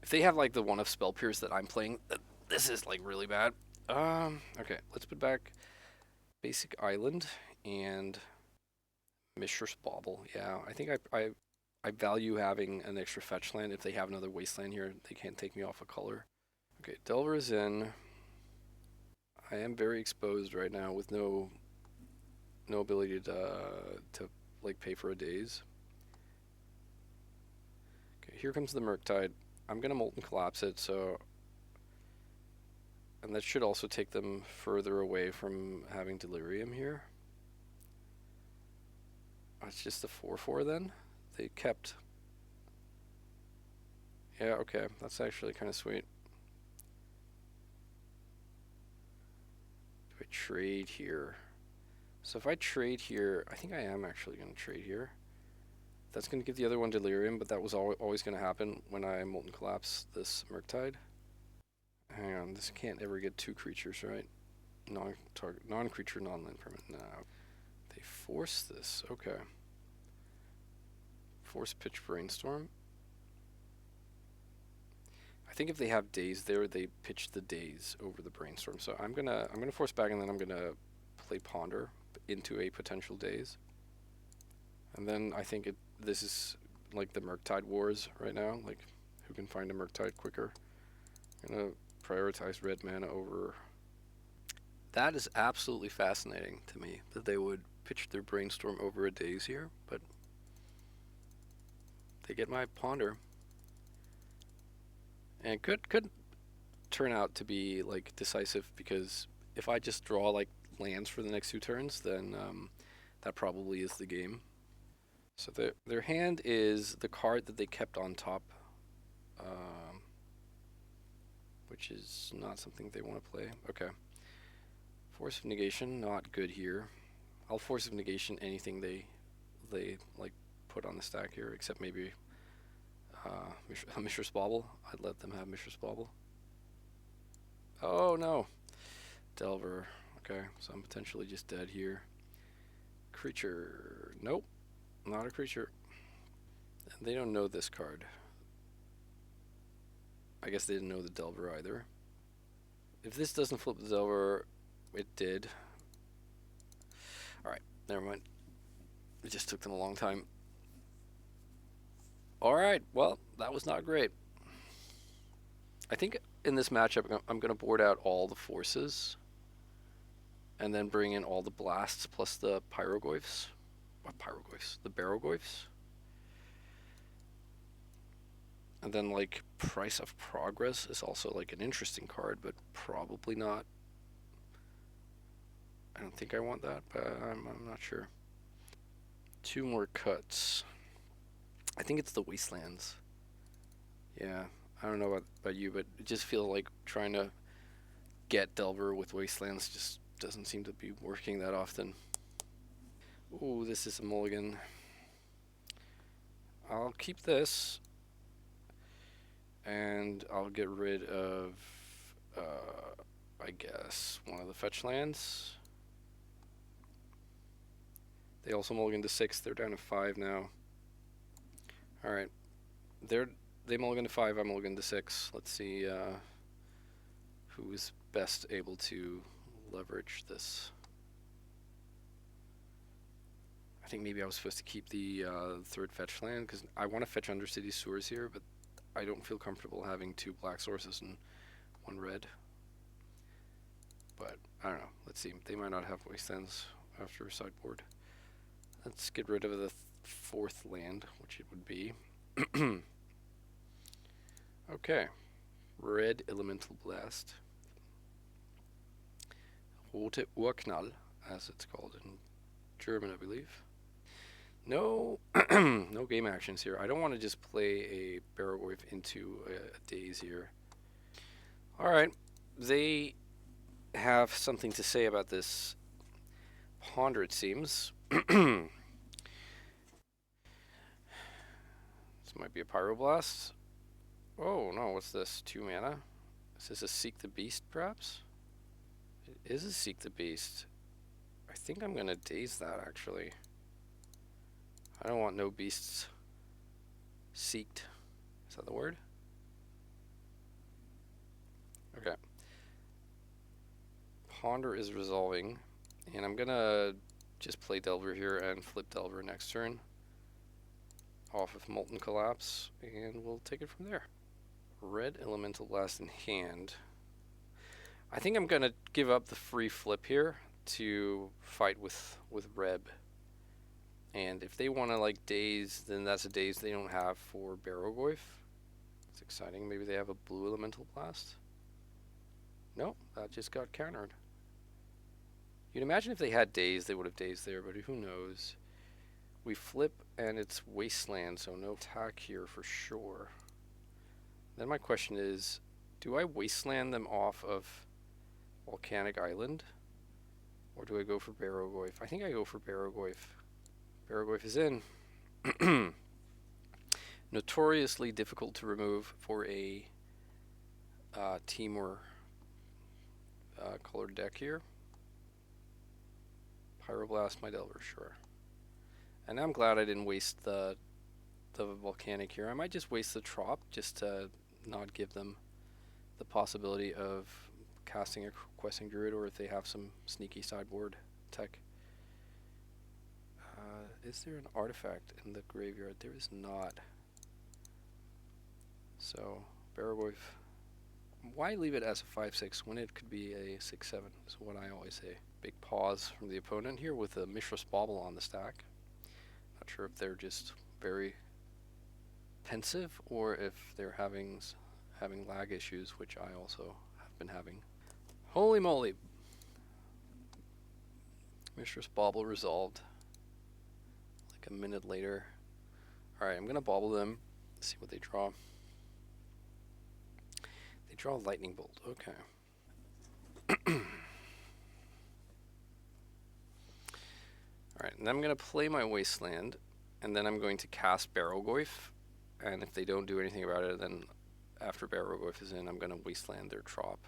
If they have like the one of Spell Pierce that I'm playing, this is like really bad. Okay, let's put back Basic Island and Mishra's Bauble. Yeah, I think I value having an extra fetch land. If they have another Wasteland here, they can't take me off a color. Okay, Delver is in. I am very exposed right now with no ability to like pay for a daze. Okay, here comes the Murktide. I'm gonna Molten Collapse it, so, and that should also take them further away from having Delirium here. Oh, it's just a 4/4 then? They kept. Yeah, okay, that's actually kind of sweet. Do I trade here? So if I trade here, I think I am actually going to trade here. That's going to give the other one Delirium, but that was always going to happen when I Molten Collapse this Murktide. Hang on, this can't ever get 2 creatures, right? Non-creature, non-land permanent. No. They force this, okay. Force pitch Brainstorm. I think if they have Daze there, they pitch the Daze over the Brainstorm. So I'm gonna force back, and then I'm gonna play Ponder into a potential Daze. And then I think this is like the Murktide Wars right now, like who can find a Murktide quicker. I'm gonna prioritize red mana over. That is absolutely fascinating to me that they would pitch their Brainstorm over a Daze here, but they get my Ponder. And it could turn out to be like decisive, because if I just draw like lands for the next 2 turns, then that probably is the game. So their hand is the card that they kept on top, which is not something they want to play. Okay. Force of Negation, not good here. I'll Force of Negation anything they like put on the stack here, except maybe Mishra's Bauble. I'd let them have Mishra's Bauble. Oh no. Delver. Okay, so I'm potentially just dead here. Creature. Nope. Not a creature. And they don't know this card. I guess they didn't know the Delver either. If this doesn't flip the Delver, it did. Alright, never mind. It just took them a long time. Alright, well, that was not great. I think in this matchup, I'm going to board out all the forces, and then bring in all the blasts plus the Pyrogoyfs. What Pyrogoyfs? The Barogoyfs. And then, like, Price of Progress is also, like, an interesting card, but probably not. I don't think I want that, but I'm not sure. 2 more cuts. I think it's the Wastelands. Yeah, I don't know about you, but it just feels like trying to get Delver with Wastelands just doesn't seem to be working that often. Ooh, this is a mulligan. I'll keep this, and I'll get rid of, I guess, one of the fetch lands. They also mulligan to 6. They're down to 5 now. Alright. They mulligan to 5, I mulligan to 6. Let's see who's best able to leverage this. I think maybe I was supposed to keep the third fetch land, because I want to fetch Undercity Sewers here, but I don't feel comfortable having 2 black sources and 1 red. But, I don't know. Let's see. They might not have wastelands after sideboard. Let's get rid of the 4th land, which it would be. Okay. Red Elemental Blast. Rote Urknall, as it's called in German, I believe. No, no game actions here. I don't want to just play a Barrow into a Daze here. Alright, they have something to say about this Ponder, it seems. This might be a Pyroblast. Oh no, what's this? 2 mana? Is this a Seek the Beast, perhaps? It is a Seek the Beast. I think I'm gonna Daze that, actually. I don't want no beasts seeked. Is that the word? Okay. Ponder is resolving, and I'm gonna just play Delver here and flip Delver next turn off of Molten Collapse, and we'll take it from there. Red Elemental Blast in hand. I think I'm gonna give up the free flip here to fight with Reb. And if they want to like Daze, then that's a Daze they don't have for Barrow. It's exciting. Maybe they have a blue Elemental Blast. Nope, that just got countered. You'd imagine if they had Daze, they would have Dazed there, but who knows. We flip and it's Wasteland, so no attack here for sure. Then my question is, do I Wasteland them off of Volcanic Island? Or do I go for Barrow? I think I go for Barrow. Barrow is in. Notoriously difficult to remove for a Timur colored deck here. Pyroblast my Delver, sure. And I'm glad I didn't waste the Volcanic here. I might just waste the Trop just to not give them the possibility of casting a Questing Druid, or if they have some sneaky sideboard tech. Is there an artifact in the graveyard? There is not. So, Barrow, why leave it as a 5/6 when it could be a 6/7 is what I always say. Big pause from the opponent here with a Mishra's Bauble on the stack. Not sure if they're just very pensive or if they're having lag issues, which I also have been having. Holy moly! Mishra's Bauble resolved. Like a minute later. Alright, I'm gonna bobble them. See what they draw. They draw Lightning Bolt. Okay. Alright, and I'm gonna play my Wasteland, and then I'm going to cast Barrow. And if they don't do anything about it, then after Barrow is in, I'm gonna Wasteland their Trop.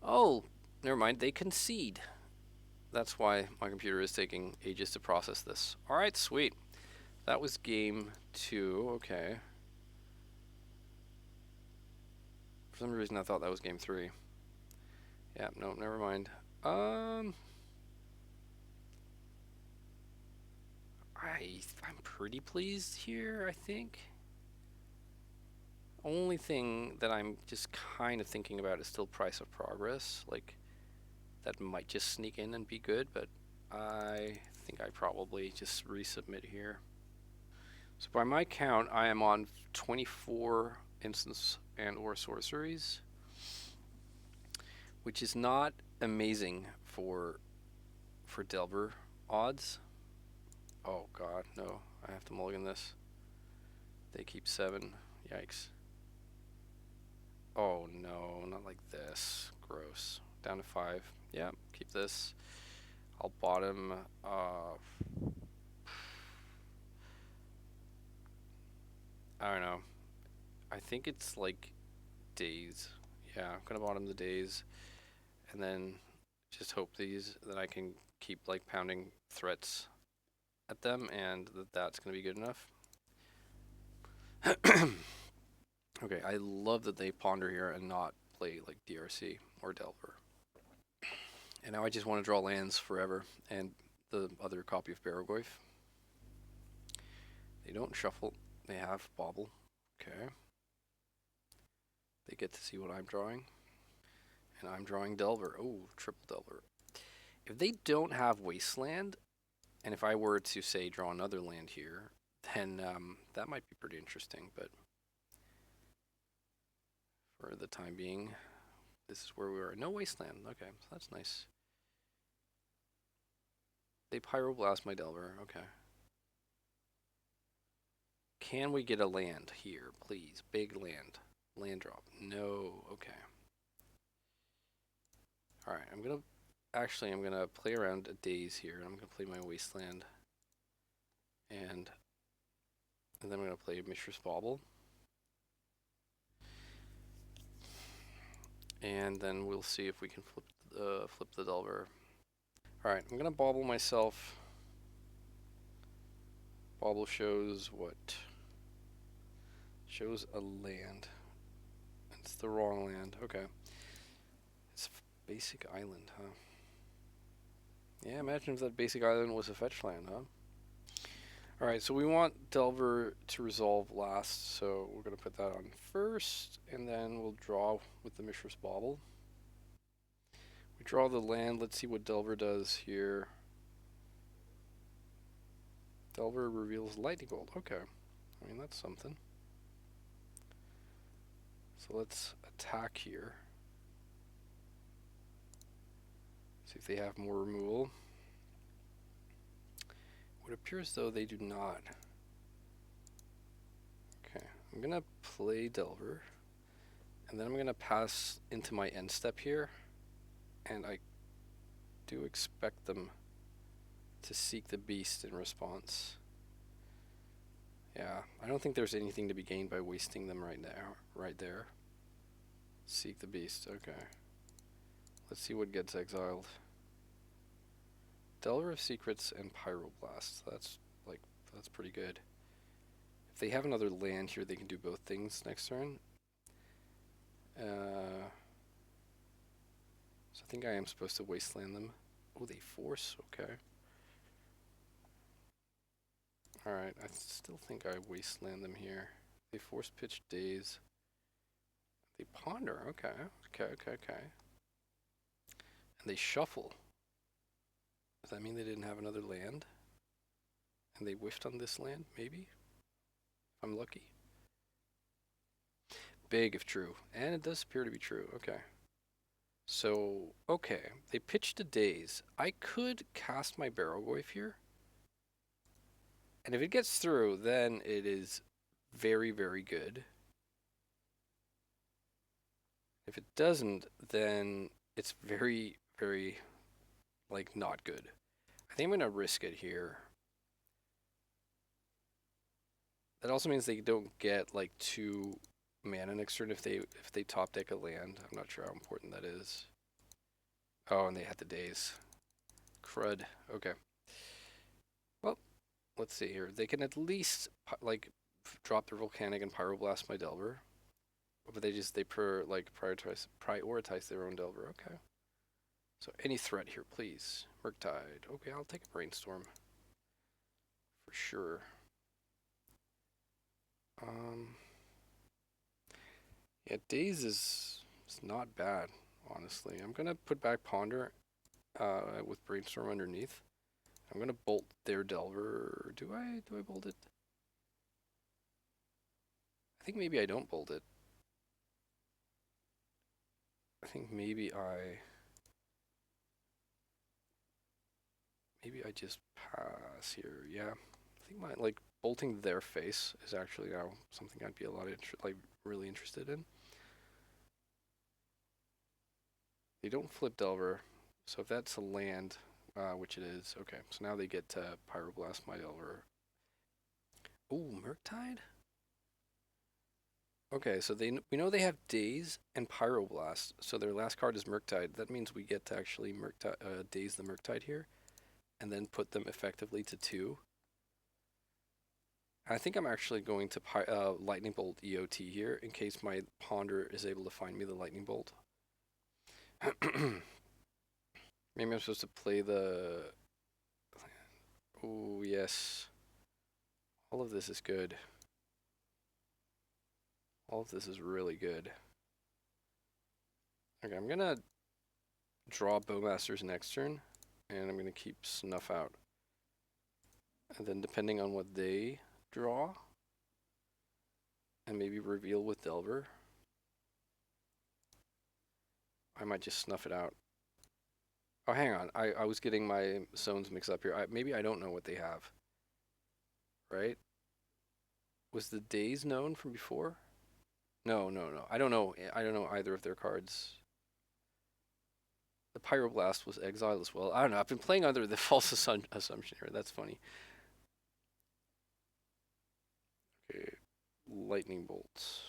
Oh, never mind, they concede. That's why my computer is taking ages to process this. Alright, sweet. That was game 2, okay. For some reason I thought that was game 3. Yeah, no, never mind. I'm pretty pleased here, I think. Only thing that I'm just kind of thinking about is still Price of Progress. Like, that might just sneak in and be good, but I think I probably just resubmit here. So by my count, I am on 24 instants and or sorceries, which is not amazing for Delver odds. Oh god, no, I have to mulligan this. They keep 7. Yikes. Oh no, not like this. Gross. Down to 5. Yeah, keep this. I'll bottom, I don't know. I think it's like days. Yeah, I'm gonna bottom the days, and then just hope that I can keep like pounding threats at them, and that's gonna be good enough. Okay, I love that they ponder here and not play like DRC or Delver. And now I just want to draw lands forever, and the other copy of Barrogoyf. They don't shuffle, they have Bobble. Okay. They get to see what I'm drawing. And I'm drawing Delver. Oh, triple Delver. If they don't have Wasteland, and if I were to say draw another land here, then that might be pretty interesting, but for the time being, this is where we are. No Wasteland. Okay, so that's nice. They Pyroblast my Delver. Okay. Can we get a land here, please? Big land. Land drop. No. Okay. Alright, I'm gonna play around a days here. I'm gonna play my Wasteland. And then I'm gonna play Mishra's Bauble. And then we'll see if we can flip the Delver. Alright, I'm gonna Bauble myself. Bauble shows what? Shows a land. It's the wrong land. Okay. It's basic island, huh? Yeah, imagine if that basic island was a fetch land, huh? Alright, so we want Delver to resolve last, so we're going to put that on first, and then we'll draw with the Mishra's Bauble. We draw the land, let's see what Delver does here. Delver reveals Lightning Bolt, okay. I mean, that's something. So let's attack here. See if they have more removal. It appears though they do not. Okay, I'm gonna play Delver, and then I'm gonna pass into my end step here, and I do expect them to seek the beast in response. Yeah, I don't think there's anything to be gained by wasting them right there. Seek the beast, okay. Let's see what gets exiled. Delver of Secrets and Pyroblast. That's pretty good. If they have another land here, they can do both things next turn. So I think I am supposed to Wasteland them. Oh, they force, okay. Alright, I still think I Wasteland them here. They force pitch days. They ponder, okay. And they shuffle. Does that mean they didn't have another land? And they whiffed on this land, maybe? If I'm lucky. Big if true. And it does appear to be true, okay. So, okay. They pitched a daze. I could cast my Barrogoyf here. And if it gets through, then it is very, very good. If it doesn't, then it's very, very, like, not good. I think I'm going to risk it here. That also means they don't get, like, 2 mana next turn if they top deck a land. I'm not sure how important that is. Oh, and they had the daze. Crud. Okay. Well, let's see here. They can at least, like, drop their Volcanic and Pyroblast my Delver. But they prioritize their own Delver. Okay. So any threat here, please. Murktide. Okay, I'll take a Brainstorm. For sure. Yeah, Daze is not bad, honestly. I'm gonna put back Ponder with Brainstorm underneath. I'm gonna bolt their Delver. Do I bolt it? I think maybe I don't bolt it. I think maybe I just pass here. Yeah, I think my bolting their face is actually now something I'd be a lot really interested in. They don't flip Delver, so if that's a land, which it is. Okay, so now they get to Pyroblast my Delver. Ooh, Murktide? Okay, so we know they have Daze and Pyroblast, so their last card is Murktide. That means we get to actually Daze the Murktide here, and then put them effectively to 2. I think I'm actually going to Lightning Bolt EOT here, in case my Ponder is able to find me the Lightning Bolt. Maybe I'm supposed to play the... Oh, yes. All of this is good. All of this is really good. Okay, I'm gonna draw Bowmasters next turn, and I'm gonna keep Snuff out. And then depending on what they draw, and maybe reveal with Delver, I might just snuff it out. Oh, hang on. I was getting my zones mixed up here. Maybe I don't know what they have. Right? Was the Daze known from before? No. I don't know either of their cards. The Pyroblast was exiled as well. I don't know. I've been playing under the false assumption here. That's funny. Okay. Lightning bolts.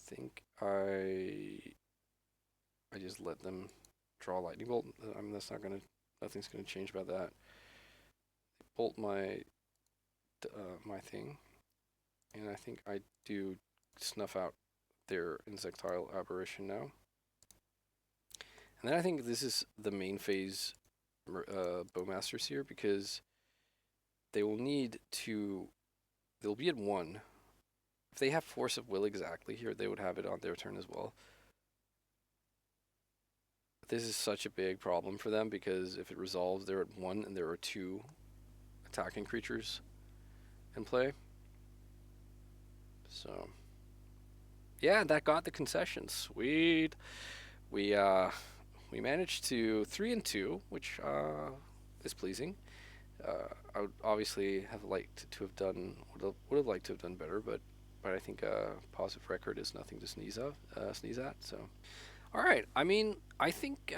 Think I just let them draw lightning bolt. I mean, that's not gonna, nothing's gonna change about that. Bolt my my thing, and I think I do snuff out their insectile aberration now. And then I think this is the main phase Bowmasters here, because they will need to, they'll be at 1. If they have Force of Will exactly here, they would have it on their turn as well. But this is such a big problem for them, because if it resolves, they're at 1 and there are 2 attacking creatures in play. So, yeah, that got the concession. Sweet. We managed to 3 and 2, which is pleasing. I would obviously have liked to have done, would have liked to have done better, but I think a positive record is nothing to sneeze at. So, all right. I mean, I think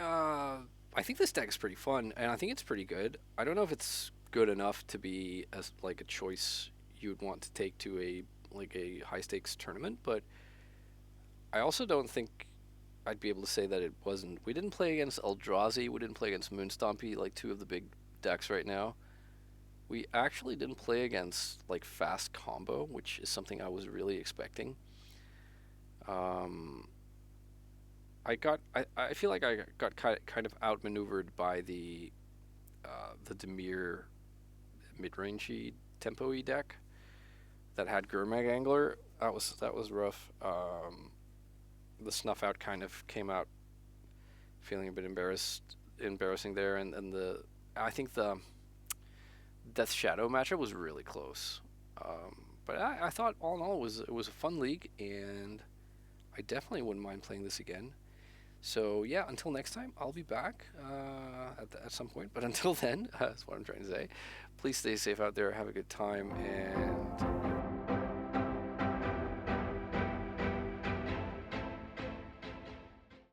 this deck is pretty fun, and I think it's pretty good. I don't know if it's good enough to be as like a choice you would want to take to a high stakes tournament, but I also don't think I'd be able to say that it wasn't. We didn't play against Eldrazi. We didn't play against Moonstompy, like 2 of the big decks right now. We actually didn't play against like fast combo, which is something I was really expecting. I feel like I got kind of outmaneuvered by the Dimir mid-rangey tempo-y deck that had Gurmag Angler. That was rough. The snuff out kind of came out feeling a bit embarrassing there, and I think the Death Shadow matchup was really close. But I thought all in all it was a fun league, and I definitely wouldn't mind playing this again. So yeah, until next time, I'll be back at some point. But until then, that's what I'm trying to say. Please stay safe out there, have a good time, and